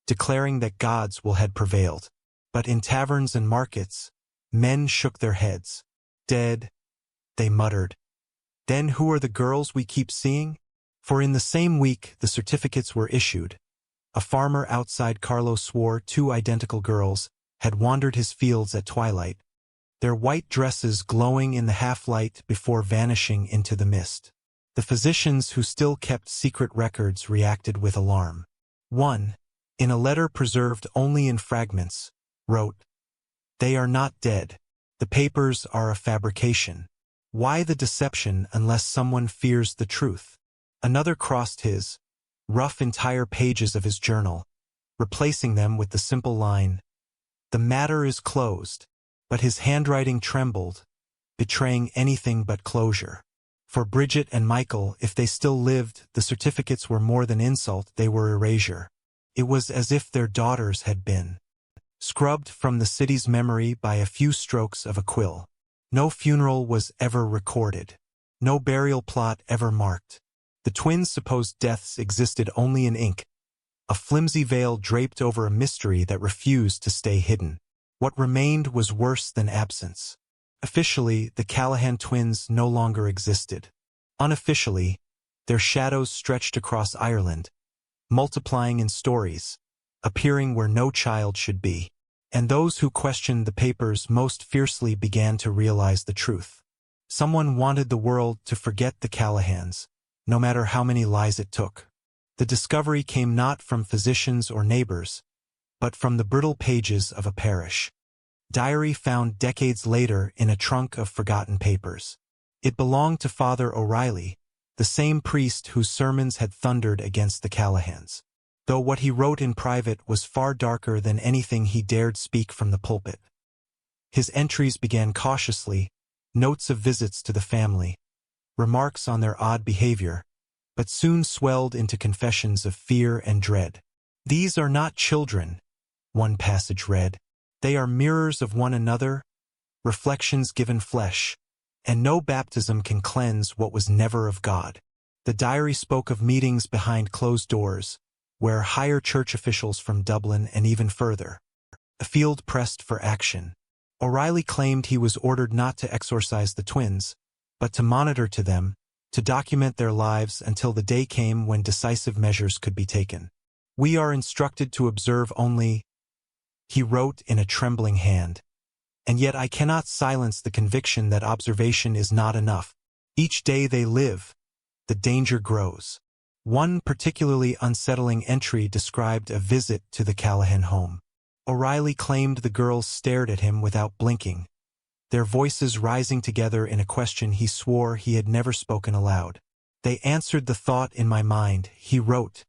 declaring that God's will had prevailed. But in taverns and markets, men shook their heads. Dead, they muttered. Then who are the girls we keep seeing? For in the same week the certificates were issued. A farmer outside Carlo swore 2 identical girls had wandered his fields at twilight, their white dresses glowing in the half-light before vanishing into the mist. The physicians who still kept secret records reacted with alarm. One, in a letter preserved only in fragments, wrote, "They are not dead. The papers are a fabrication. Why the deception unless someone fears the truth?" Another crossed his, rough entire pages of his journal, replacing them with the simple line, "The matter is closed," but his handwriting trembled, betraying anything but closure. For Bridget and Michael, if they still lived, the certificates were more than insult, they were erasure. It was as if their daughters had been scrubbed from the city's memory by a few strokes of a quill. No funeral was ever recorded. No burial plot ever marked. The twins' supposed deaths existed only in ink, a flimsy veil draped over a mystery that refused to stay hidden. What remained was worse than absence. Officially, the Callahan twins no longer existed. Unofficially, their shadows stretched across Ireland, multiplying in stories, appearing where no child should be. And those who questioned the papers most fiercely began to realize the truth. Someone wanted the world to forget the Callahans, no matter how many lies it took. The discovery came not from physicians or neighbors, but from the brittle pages of a parish diary found decades later in a trunk of forgotten papers. It belonged to Father O'Reilly, the same priest whose sermons had thundered against the Callahans, though what he wrote in private was far darker than anything he dared speak from the pulpit. His entries began cautiously, notes of visits to the family, remarks on their odd behavior, but soon swelled into confessions of fear and dread. "These are not children," one passage read. "They are mirrors of one another, reflections given flesh, and no baptism can cleanse what was never of God." The diary spoke of meetings behind closed doors, where higher church officials from Dublin and even further afield pressed for action. O'Reilly claimed he was ordered not to exorcise the twins, but to monitor to them, to document their lives until the day came when decisive measures could be taken. "We are instructed to observe only," he wrote in a trembling hand. "And yet I cannot silence the conviction that observation is not enough. Each day they live, the danger grows." One particularly unsettling entry described a visit to the Callahan home. O'Reilly claimed the girls stared at him without blinking, their voices rising together in a question he swore he had never spoken aloud. "They answered the thought in my mind," he wrote,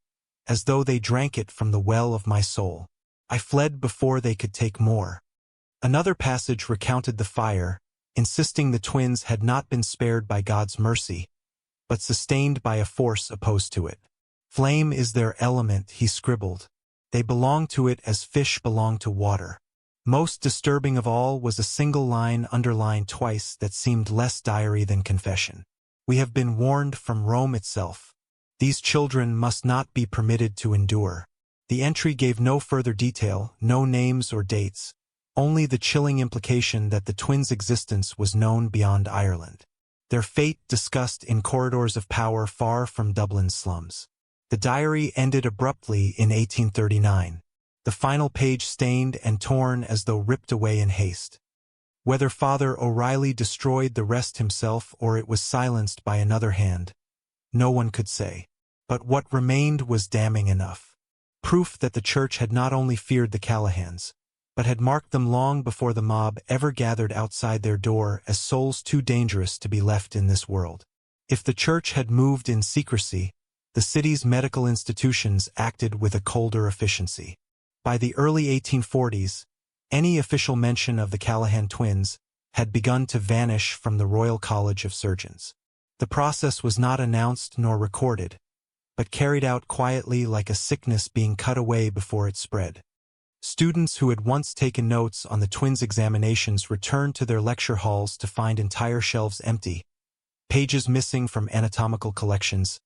"as though they drank it from the well of my soul. I fled before they could take more." Another passage recounted the fire, insisting the twins had not been spared by God's mercy, but sustained by a force opposed to it. "Flame is their element," he scribbled, They belonged to it as fish belong to water. Most disturbing of all was a single line underlined twice that seemed less diary than confession. We have been warned from Rome itself. These children must not be permitted to endure. The entry gave no further detail, no names or dates, only the chilling implication that the twins' existence was known beyond Ireland. Their fate discussed in corridors of power far from Dublin's slums. The diary ended abruptly in 1839. The final page stained and torn as though ripped away in haste. Whether Father O'Reilly destroyed the rest himself or it was silenced by another hand, no one could say. But what remained was damning enough. Proof that the church had not only feared the Callahans, but had marked them long before the mob ever gathered outside their door as souls too dangerous to be left in this world. If the church had moved in secrecy, the city's medical institutions acted with a colder efficiency. By the early 1840s, any official mention of the Callahan twins had begun to vanish from the Royal College of Surgeons. The process was not announced nor recorded, but carried out quietly like a sickness being cut away before it spread. Students who had once taken notes on the twins' examinations returned to their lecture halls to find entire shelves empty, pages missing from anatomical collections,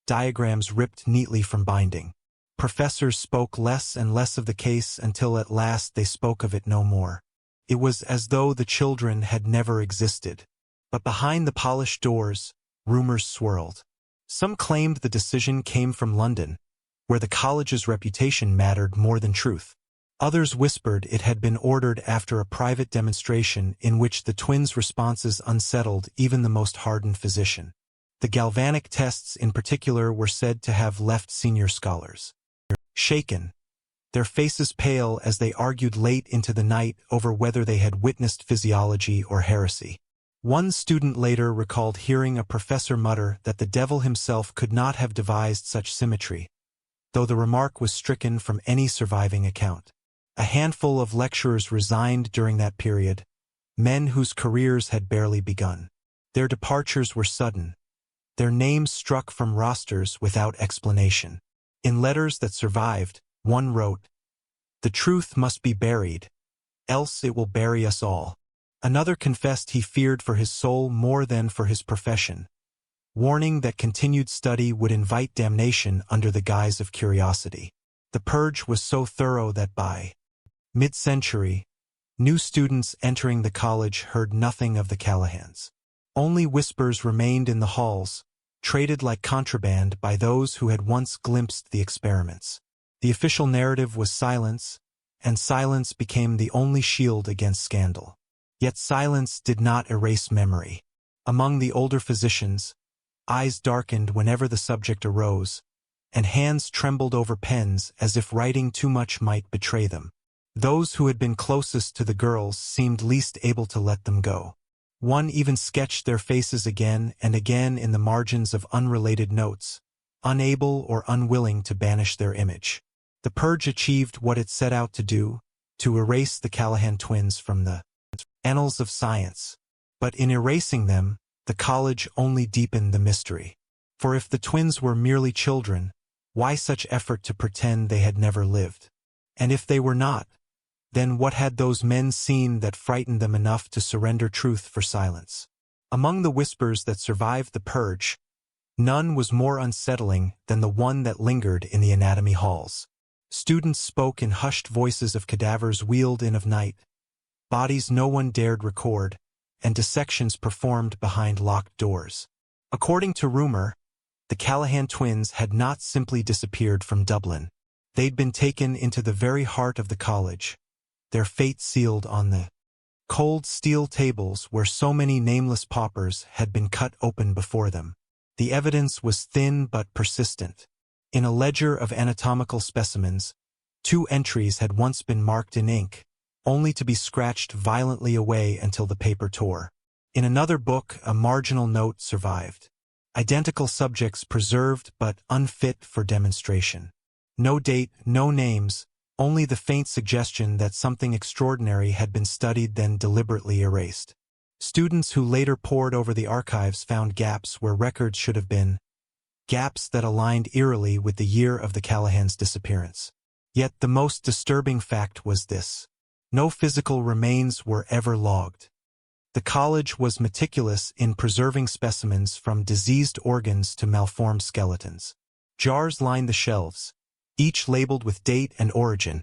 diagrams ripped neatly from binding. Professors spoke less and less of the case until at last they spoke of it no more. It was as though the children had never existed. But behind the polished doors, rumors swirled. Some claimed the decision came from London, where the college's reputation mattered more than truth. Others whispered it had been ordered after a private demonstration in which the twins' responses unsettled even the most hardened physician. The galvanic tests in particular were said to have left senior scholars shaken, their faces pale as they argued late into the night over whether they had witnessed physiology or heresy. One student later recalled hearing a professor mutter that the devil himself could not have devised such symmetry, though the remark was stricken from any surviving account. A handful of lecturers resigned during that period, men whose careers had barely begun. Their departures were sudden, their names struck from rosters without explanation. In letters that survived, one wrote, "The truth must be buried, else it will bury us all." Another confessed he feared for his soul more than for his profession, warning that continued study would invite damnation under the guise of curiosity. The purge was so thorough that by mid-century, new students entering the college heard nothing of the Callahans. Only whispers remained in the halls, traded like contraband by those who had once glimpsed the experiments. The official narrative was silence, and silence became the only shield against scandal. Yet silence did not erase memory. Among the older physicians, eyes darkened whenever the subject arose, and hands trembled over pens as if writing too much might betray them. Those who had been closest to the girls seemed least able to let them go. One even sketched their faces again and again in the margins of unrelated notes, unable or unwilling to banish their image. The purge achieved what it set out to do, to erase the Callahan twins from the annals of science. But in erasing them, the college only deepened the mystery. For if the twins were merely children, why such effort to pretend they had never lived? And if they were not, then what had those men seen that frightened them enough to surrender truth for silence? Among the whispers that survived the purge, none was more unsettling than the one that lingered in the anatomy halls. Students spoke in hushed voices of cadavers wheeled in of night, bodies no one dared record, and dissections performed behind locked doors. According to rumor, the Callahan twins had not simply disappeared from Dublin. They'd been taken into the very heart of the college, their fate sealed on the cold steel tables where so many nameless paupers had been cut open before them. The evidence was thin but persistent. In a ledger of anatomical specimens, 2 entries had once been marked in ink, only to be scratched violently away until the paper tore. In another book, a marginal note survived. Identical subjects preserved but unfit for demonstration. No date, no names, only the faint suggestion that something extraordinary had been studied then deliberately erased. Students who later pored over the archives found gaps where records should have been, gaps that aligned eerily with the year of the Callahans' disappearance. Yet the most disturbing fact was this: no physical remains were ever logged. The college was meticulous in preserving specimens from diseased organs to malformed skeletons. Jars lined the shelves, each labeled with date and origin,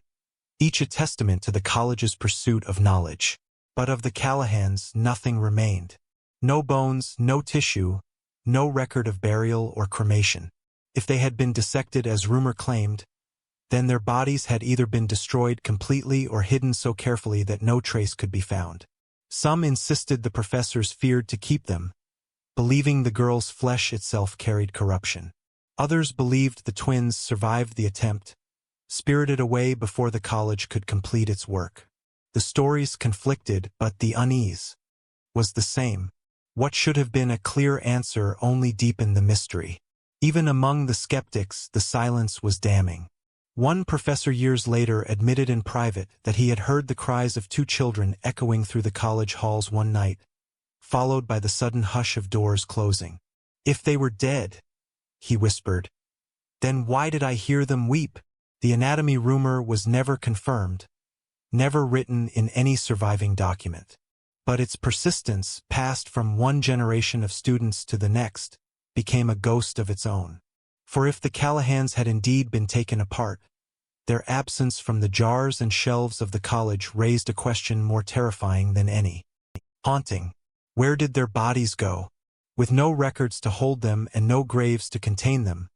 each a testament to the college's pursuit of knowledge. But of the Callahans, nothing remained. No bones, no tissue, no record of burial or cremation. If they had been dissected as rumor claimed, then their bodies had either been destroyed completely or hidden so carefully that no trace could be found. Some insisted the professors feared to keep them, believing the girls' flesh itself carried corruption. Others believed the twins survived the attempt, spirited away before the college could complete its work. The stories conflicted, but the unease was the same. What should have been a clear answer only deepened the mystery. Even among the skeptics, the silence was damning. One professor years later admitted in private that he had heard the cries of two children echoing through the college halls one night, followed by the sudden hush of doors closing. "If they were dead," he whispered, "then why did I hear them weep?" The anatomy rumor was never confirmed, never written in any surviving document. But its persistence, passed from one generation of students to the next, became a ghost of its own. For if the Callahans had indeed been taken apart, their absence from the jars and shelves of the college raised a question more terrifying than any. Haunting. Where did their bodies go? With no records to hold them and no graves to contain them,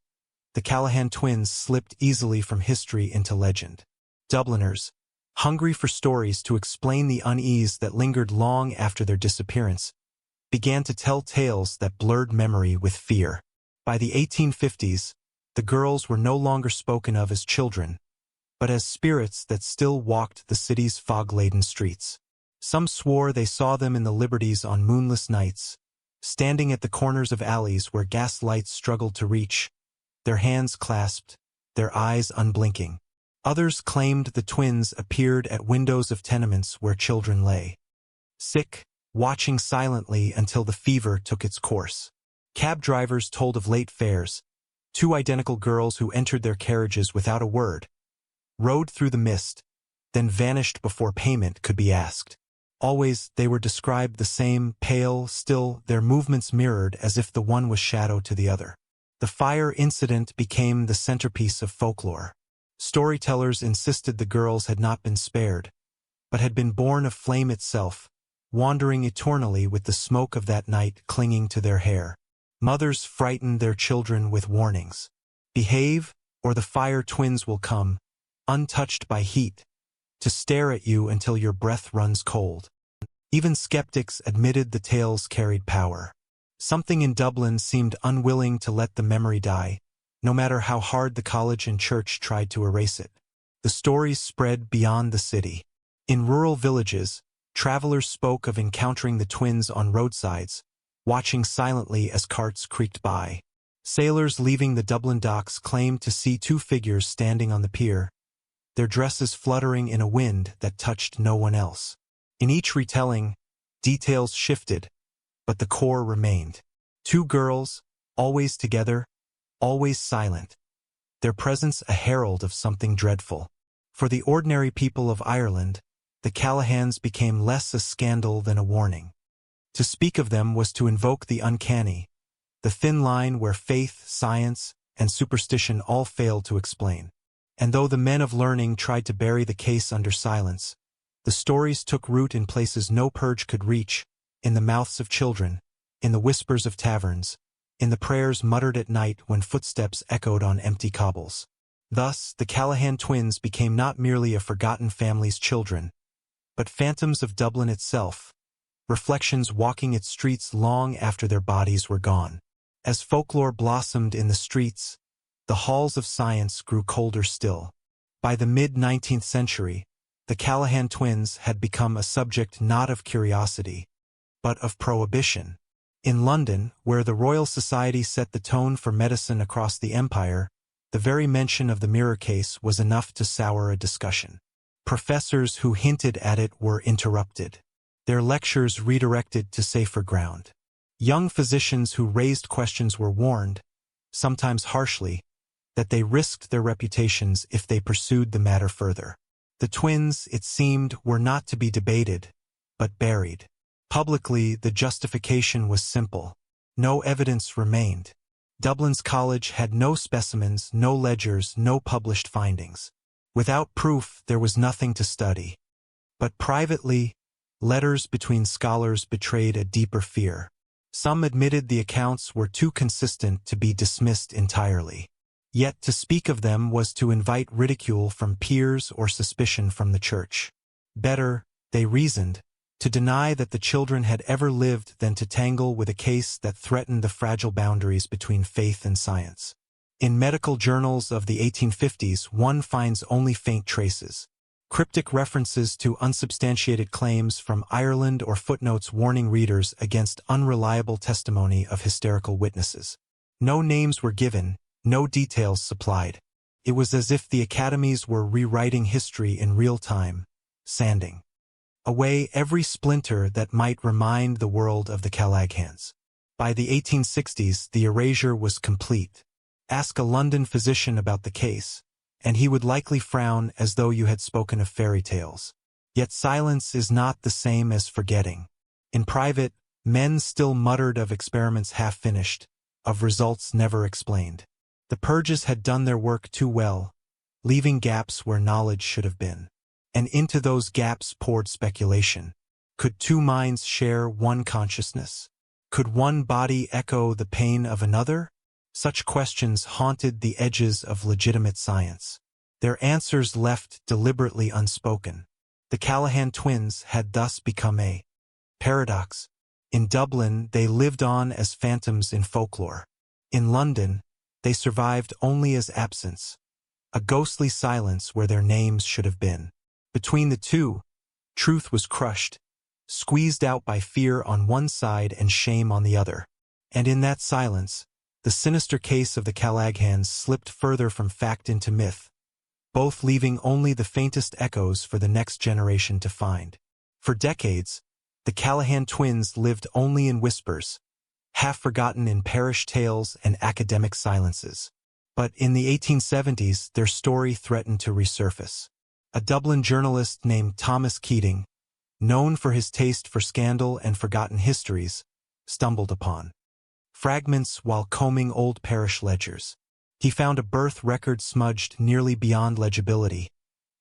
the Callahan twins slipped easily from history into legend. Dubliners, hungry for stories to explain the unease that lingered long after their disappearance, began to tell tales that blurred memory with fear. By the 1850s, the girls were no longer spoken of as children, but as spirits that still walked the city's fog-laden streets. Some swore they saw them in the Liberties on moonless nights, standing at the corners of alleys where gas lights struggled to reach, their hands clasped, their eyes unblinking. Others claimed the twins appeared at windows of tenements where children lay, sick, watching silently until the fever took its course. Cab drivers told of late fares, two identical girls who entered their carriages without a word, rode through the mist, then vanished before payment could be asked. Always they were described the same, pale, still, their movements mirrored as if the one was shadow to the other. The fire incident became the centerpiece of folklore. Storytellers insisted the girls had not been spared, but had been born of flame itself, wandering eternally with the smoke of that night clinging to their hair. Mothers frightened their children with warnings. Behave, or the fire twins will come, untouched by heat, to stare at you until your breath runs cold. Even skeptics admitted the tales carried power. Something in Dublin seemed unwilling to let the memory die, no matter how hard the college and church tried to erase it. The stories spread beyond the city. In rural villages, travelers spoke of encountering the twins on roadsides, watching silently as carts creaked by. Sailors leaving the Dublin docks claimed to see two figures standing on the pier, their dresses fluttering in a wind that touched no one else. In each retelling, details shifted, but the core remained. Two girls, always together, always silent, their presence a herald of something dreadful. For the ordinary people of Ireland, the Callahans became less a scandal than a warning. To speak of them was to invoke the uncanny, the thin line where faith, science, and superstition all failed to explain. And though the men of learning tried to bury the case under silence, the stories took root in places no purge could reach, in the mouths of children, in the whispers of taverns, in the prayers muttered at night when footsteps echoed on empty cobbles. Thus, the Callahan twins became not merely a forgotten family's children, but phantoms of Dublin itself, reflections walking its streets long after their bodies were gone. As folklore blossomed in the streets, the halls of science grew colder still. By the mid-19th century, the Callahan twins had become a subject not of curiosity, but of prohibition. In London, where the Royal Society set the tone for medicine across the empire, the very mention of the mirror case was enough to sour a discussion. Professors who hinted at it were interrupted, their lectures redirected to safer ground. Young physicians who raised questions were warned, sometimes harshly, that they risked their reputations if they pursued the matter further. The twins, it seemed, were not to be debated, but buried. Publicly, the justification was simple. No evidence remained. Dublin's college had no specimens, no ledgers, no published findings. Without proof, there was nothing to study. But privately, letters between scholars betrayed a deeper fear. Some admitted the accounts were too consistent to be dismissed entirely. Yet to speak of them was to invite ridicule from peers or suspicion from the church. Better, they reasoned, to deny that the children had ever lived than to tangle with a case that threatened the fragile boundaries between faith and science. In medical journals of the 1850s, one finds only faint traces. Cryptic references to unsubstantiated claims from Ireland or footnotes warning readers against unreliable testimony of hysterical witnesses. No names were given, no details supplied. It was as if the academies were rewriting history in real time, sanding away every splinter that might remind the world of the Callahans. By the 1860s, the erasure was complete. Ask a London physician about the case, and he would likely frown as though you had spoken of fairy tales. Yet silence is not the same as forgetting. In private, men still muttered of experiments half-finished, of results never explained. The purges had done their work too well, leaving gaps where knowledge should have been. And into those gaps poured speculation. Could two minds share one consciousness? Could one body echo the pain of another? Such questions haunted the edges of legitimate science. Their answers left deliberately unspoken. The Callahan twins had thus become a paradox. In Dublin, they lived on as phantoms in folklore. In London, they survived only as absence, a ghostly silence where their names should have been. Between the two, truth was crushed, squeezed out by fear on one side and shame on the other. And in that silence, the sinister case of the Callahans slipped further from fact into myth, both leaving only the faintest echoes for the next generation to find. For decades, the Callahan twins lived only in whispers, half forgotten in parish tales and academic silences. But in the 1870s, their story threatened to resurface. A Dublin journalist named Thomas Keating, known for his taste for scandal and forgotten histories, stumbled upon fragments while combing old parish ledgers. He found a birth record smudged nearly beyond legibility,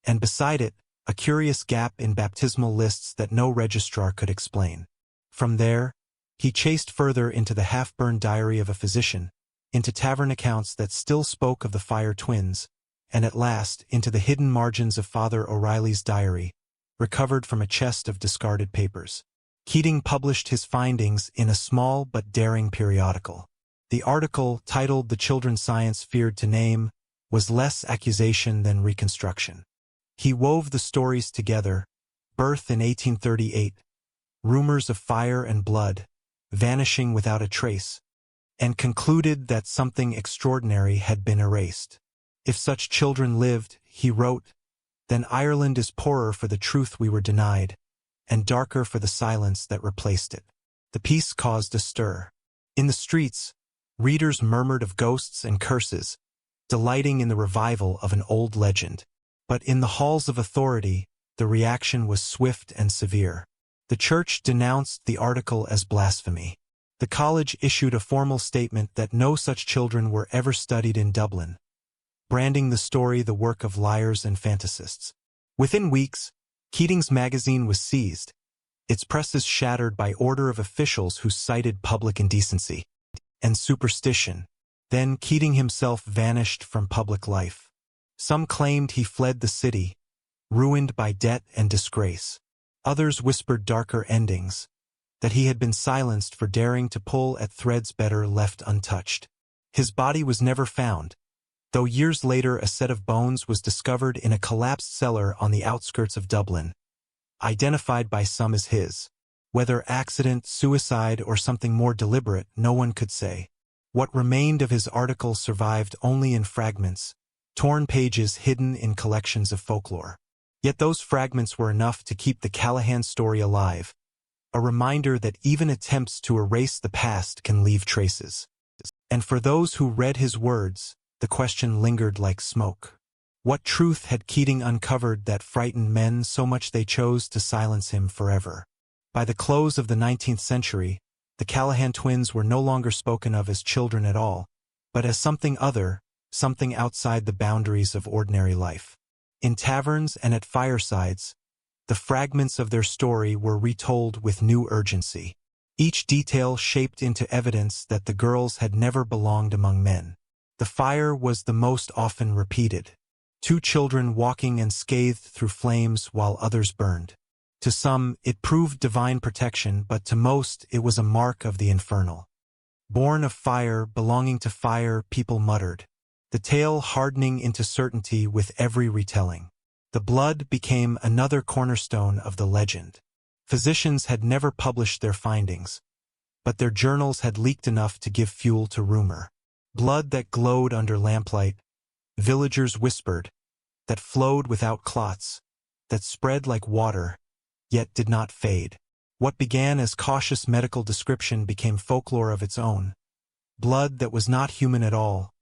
and beside it, a curious gap in baptismal lists that no registrar could explain. From there, he chased further into the half-burned diary of a physician, into tavern accounts that still spoke of the Fire twins, and at last into the hidden margins of Father O'Reilly's diary, recovered from a chest of discarded papers. Keating published his findings in a small but daring periodical. The article, titled "The Children's Science Feared to Name," was less accusation than reconstruction. He wove the stories together: birth in 1838, rumors of fire and blood, vanishing without a trace, and concluded that something extraordinary had been erased. If such children lived, he wrote, then Ireland is poorer for the truth we were denied, and darker for the silence that replaced it. The piece caused a stir. In the streets, readers murmured of ghosts and curses, delighting in the revival of an old legend. But in the halls of authority, the reaction was swift and severe. The church denounced the article as blasphemy. The college issued a formal statement that no such children were ever studied in Dublin, branding the story the work of liars and fantasists. Within weeks, Keating's magazine was seized, its presses shattered by order of officials who cited public indecency and superstition. Then Keating himself vanished from public life. Some claimed he fled the city, ruined by debt and disgrace. Others whispered darker endings, that he had been silenced for daring to pull at threads better left untouched. His body was never found, though years later a set of bones was discovered in a collapsed cellar on the outskirts of Dublin, identified by some as his. Whether accident, suicide, or something more deliberate, no one could say. What remained of his article survived only in fragments, torn pages hidden in collections of folklore. Yet those fragments were enough to keep the Callahan story alive, a reminder that even attempts to erase the past can leave traces. And for those who read his words, the question lingered like smoke. What truth had Keating uncovered that frightened men so much they chose to silence him forever? By the close of the 19th century, the Callahan twins were no longer spoken of as children at all, but as something other, something outside the boundaries of ordinary life. In taverns and at firesides, the fragments of their story were retold with new urgency. Each detail shaped into evidence that the girls had never belonged among men. The fire was the most often repeated. 2 children walking unscathed through flames while others burned. To some, it proved divine protection, but to most, it was a mark of the infernal. Born of fire, belonging to fire, people muttered, the tale hardening into certainty with every retelling. The blood became another cornerstone of the legend. Physicians had never published their findings, but their journals had leaked enough to give fuel to rumor. Blood that glowed under lamplight, villagers whispered, that flowed without clots, that spread like water, yet did not fade. What began as cautious medical description became folklore of its own. Blood that was not human at all,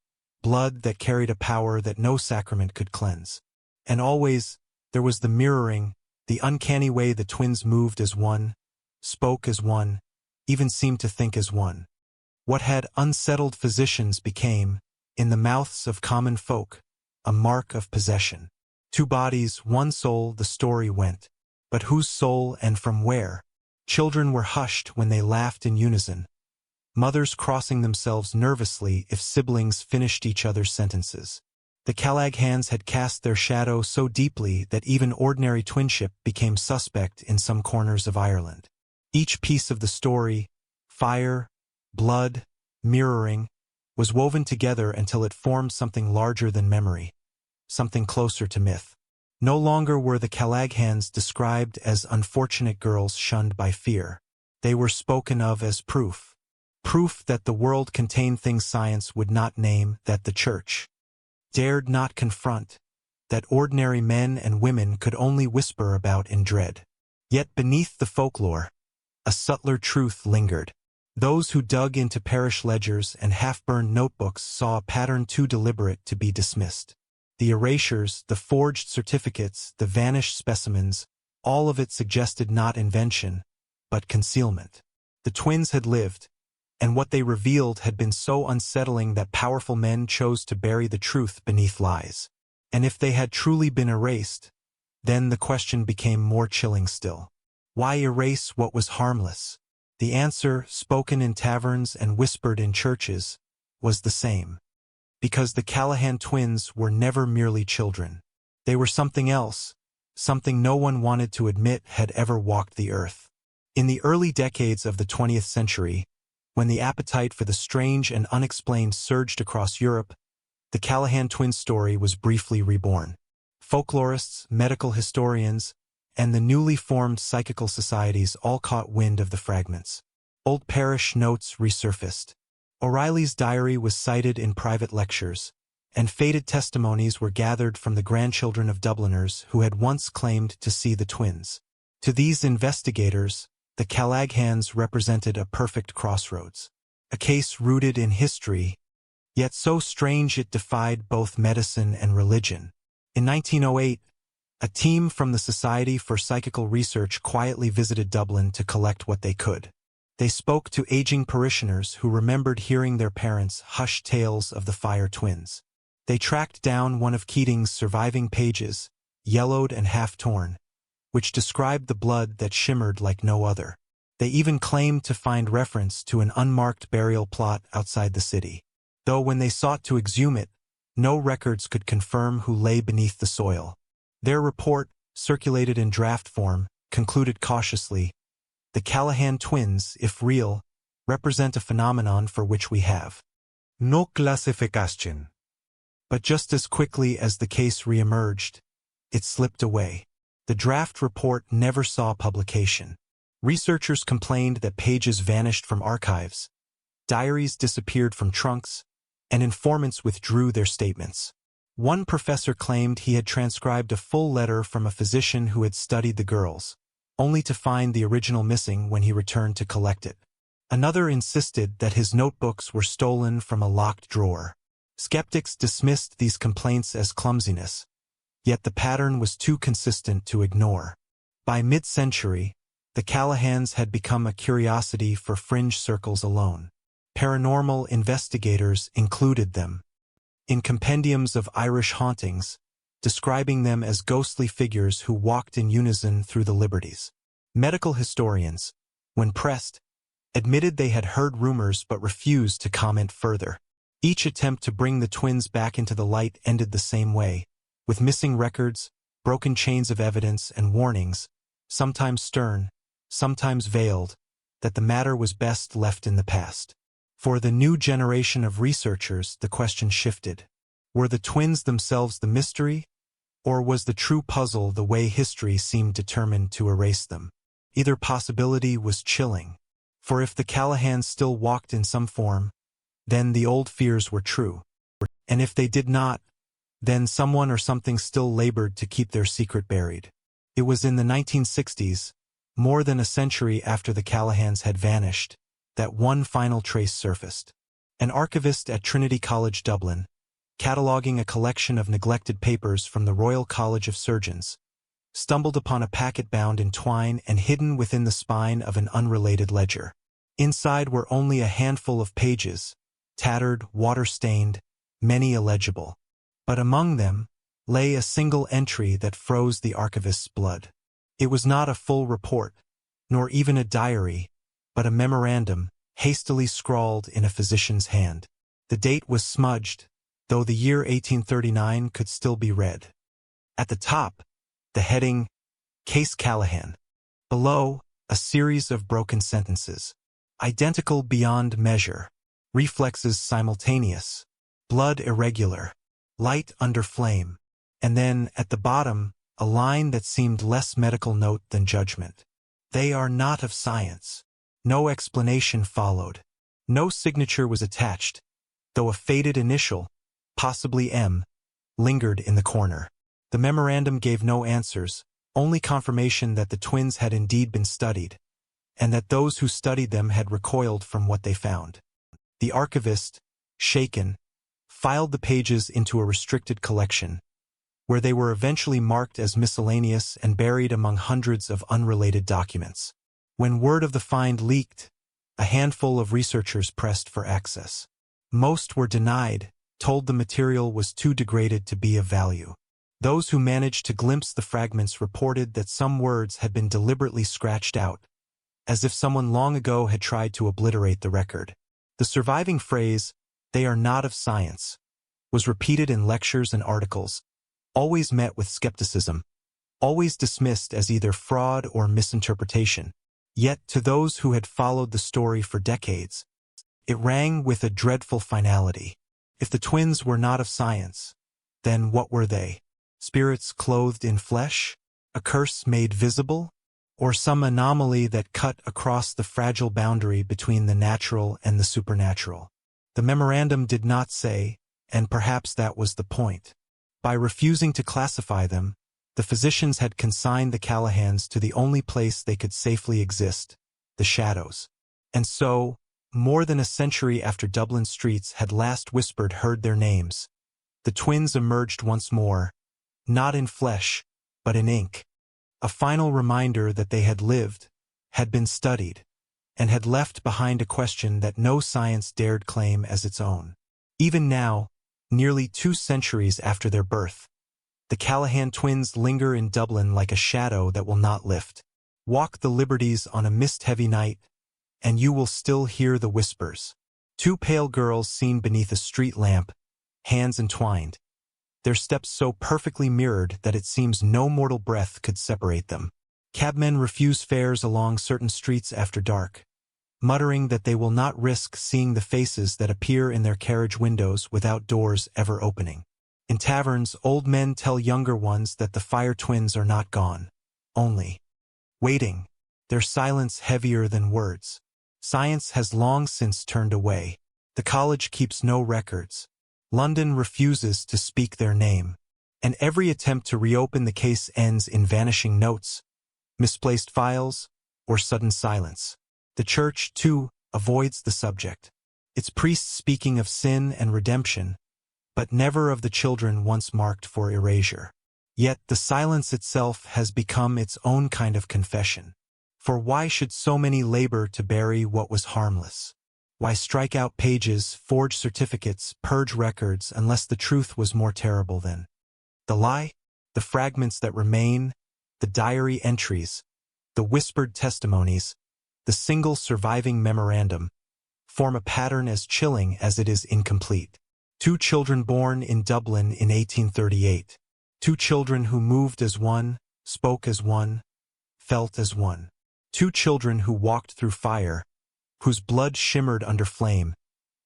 blood that carried a power that no sacrament could cleanse. And always, there was the mirroring, the uncanny way the twins moved as one, spoke as one, even seemed to think as one. What had unsettled physicians became, in the mouths of common folk, a mark of possession. 2 bodies, 1 soul, the story went. But whose soul and from where? Children were hushed when they laughed in unison, mothers crossing themselves nervously if siblings finished each other's sentences. The Callahans had cast their shadow so deeply that even ordinary twinship became suspect in some corners of Ireland. Each piece of the story, fire, blood, mirroring, was woven together until it formed something larger than memory, something closer to myth. No longer were the Callahans described as unfortunate girls shunned by fear. They were spoken of as proof. Proof that the world contained things science would not name, that the church dared not confront, that ordinary men and women could only whisper about in dread. Yet beneath the folklore, a subtler truth lingered. Those who dug into parish ledgers and half-burned notebooks saw a pattern too deliberate to be dismissed. The erasures, the forged certificates, the vanished specimens, all of it suggested not invention, but concealment. The twins had lived, and what they revealed had been so unsettling that powerful men chose to bury the truth beneath lies. And if they had truly been erased, then the question became more chilling still. Why erase what was harmless? The answer, spoken in taverns and whispered in churches, was the same. Because the Callahan twins were never merely children. They were something else, something no one wanted to admit had ever walked the earth. In the early decades of the 20th century, when the appetite for the strange and unexplained surged across Europe, the Callahan twins story was briefly reborn. Folklorists, medical historians, and the newly formed psychical societies all caught wind of the fragments. Old parish notes resurfaced. O'Reilly's diary was cited in private lectures, and faded testimonies were gathered from the grandchildren of Dubliners who had once claimed to see the twins. To these investigators, the Callahans represented a perfect crossroads, a case rooted in history, yet so strange it defied both medicine and religion. In 1908, a team from the Society for Psychical Research quietly visited Dublin to collect what they could. They spoke to aging parishioners who remembered hearing their parents hush tales of the fire twins. They tracked down one of Keating's surviving pages, yellowed and half-torn, which described the blood that shimmered like no other. They even claimed to find reference to an unmarked burial plot outside the city. Though when they sought to exhume it, no records could confirm who lay beneath the soil. Their report, circulated in draft form, concluded cautiously, "The Callahan twins, if real, represent a phenomenon for which we have no classification." But just as quickly as the case reemerged, it slipped away. The draft report never saw publication. Researchers complained that pages vanished from archives, diaries disappeared from trunks, and informants withdrew their statements. One professor claimed he had transcribed a full letter from a physician who had studied the girls, only to find the original missing when he returned to collect it. Another insisted that his notebooks were stolen from a locked drawer. Skeptics dismissed these complaints as clumsiness, yet the pattern was too consistent to ignore. By mid-century, the Callahans had become a curiosity for fringe circles alone. Paranormal investigators included them in compendiums of Irish hauntings, describing them as ghostly figures who walked in unison through the Liberties. Medical historians, when pressed, admitted they had heard rumors but refused to comment further. Each attempt to bring the twins back into the light ended the same way, with missing records, broken chains of evidence, and warnings, sometimes stern, sometimes veiled, that the matter was best left in the past. For the new generation of researchers, the question shifted. Were the twins themselves the mystery, or was the true puzzle the way history seemed determined to erase them? Either possibility was chilling, for if the Callahans still walked in some form, then the old fears were true. And if they did not, then someone or something still labored to keep their secret buried. It was in the 1960s, more than a century after the Callahans had vanished, that one final trace surfaced. An archivist at Trinity College, Dublin, cataloguing a collection of neglected papers from the Royal College of Surgeons, stumbled upon a packet bound in twine and hidden within the spine of an unrelated ledger. Inside were only a handful of pages, tattered, water-stained, many illegible. But among them lay a single entry that froze the archivist's blood. It was not a full report, nor even a diary, but a memorandum, hastily scrawled in a physician's hand. The date was smudged, though the year 1839 could still be read. At the top, the heading, Case Callahan. Below, a series of broken sentences. Identical beyond measure. Reflexes simultaneous. Blood irregular. Light under flame. And then, at the bottom, a line that seemed less medical note than judgment. They are not of science. No explanation followed. No signature was attached, though a faded initial, possibly M, lingered in the corner. The memorandum gave no answers, only confirmation that the twins had indeed been studied, and that those who studied them had recoiled from what they found. The archivist, shaken, filed the pages into a restricted collection, where they were eventually marked as miscellaneous and buried among hundreds of unrelated documents. When word of the find leaked, a handful of researchers pressed for access. Most were denied, told the material was too degraded to be of value. Those who managed to glimpse the fragments reported that some words had been deliberately scratched out, as if someone long ago had tried to obliterate the record. The surviving phrase, "They are not of science," was repeated in lectures and articles, always met with skepticism, always dismissed as either fraud or misinterpretation. Yet to those who had followed the story for decades, it rang with a dreadful finality. If the twins were not of science, then what were they? Spirits clothed in flesh? A curse made visible? Or some anomaly that cut across the fragile boundary between the natural and the supernatural? The memorandum did not say, and perhaps that was the point. By refusing to classify them, the physicians had consigned the Callahans to the only place they could safely exist, the shadows. And so, more than a century after Dublin streets had last whispered heard their names, the twins emerged once more, not in flesh, but in ink. A final reminder that they had lived, had been studied, and had left behind a question that no science dared claim as its own. Even now, nearly 2 centuries after their birth, the Callahan twins linger in Dublin like a shadow that will not lift. Walk the Liberties on a mist-heavy night, and you will still hear the whispers. 2 pale girls seen beneath a street lamp, hands entwined, their steps so perfectly mirrored that it seems no mortal breath could separate them. Cabmen refuse fares along certain streets after dark, muttering that they will not risk seeing the faces that appear in their carriage windows without doors ever opening. In taverns, old men tell younger ones that the fire twins are not gone, only waiting, their silence heavier than words. Science has long since turned away. The college keeps no records. London refuses to speak their name, and every attempt to reopen the case ends in vanishing notes, misplaced files, or sudden silence. The Church, too, avoids the subject. Its priests speaking of sin and redemption, but never of the children once marked for erasure. Yet the silence itself has become its own kind of confession. For why should so many labor to bury what was harmless? Why strike out pages, forge certificates, purge records, unless the truth was more terrible than the lie? The fragments that remain, the diary entries, the whispered testimonies, the single surviving memorandum, form a pattern as chilling as it is incomplete. 2 children born in Dublin in 1838. 2 children who moved as one, spoke as one, felt as one. 2 children who walked through fire, whose blood shimmered under flame,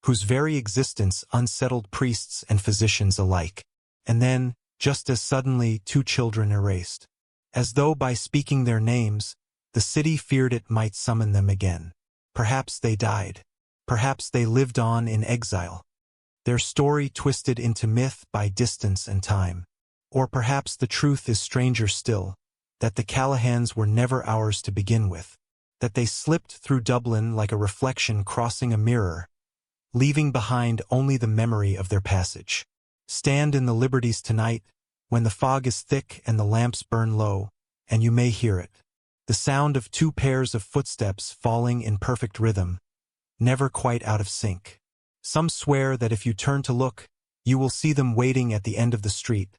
whose very existence unsettled priests and physicians alike. And then, just as suddenly, 2 children erased. As though by speaking their names, the city feared it might summon them again. Perhaps they died. Perhaps they lived on in exile, their story twisted into myth by distance and time. Or perhaps the truth is stranger still, that the Callahans were never ours to begin with, that they slipped through Dublin like a reflection crossing a mirror, leaving behind only the memory of their passage. Stand in the Liberties tonight, when the fog is thick and the lamps burn low, and you may hear it. The sound of 2 pairs of footsteps falling in perfect rhythm, never quite out of sync. Some swear that if you turn to look, you will see them waiting at the end of the street,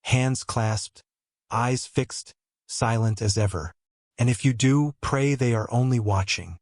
hands clasped, eyes fixed, silent as ever. And if you do, pray they are only watching.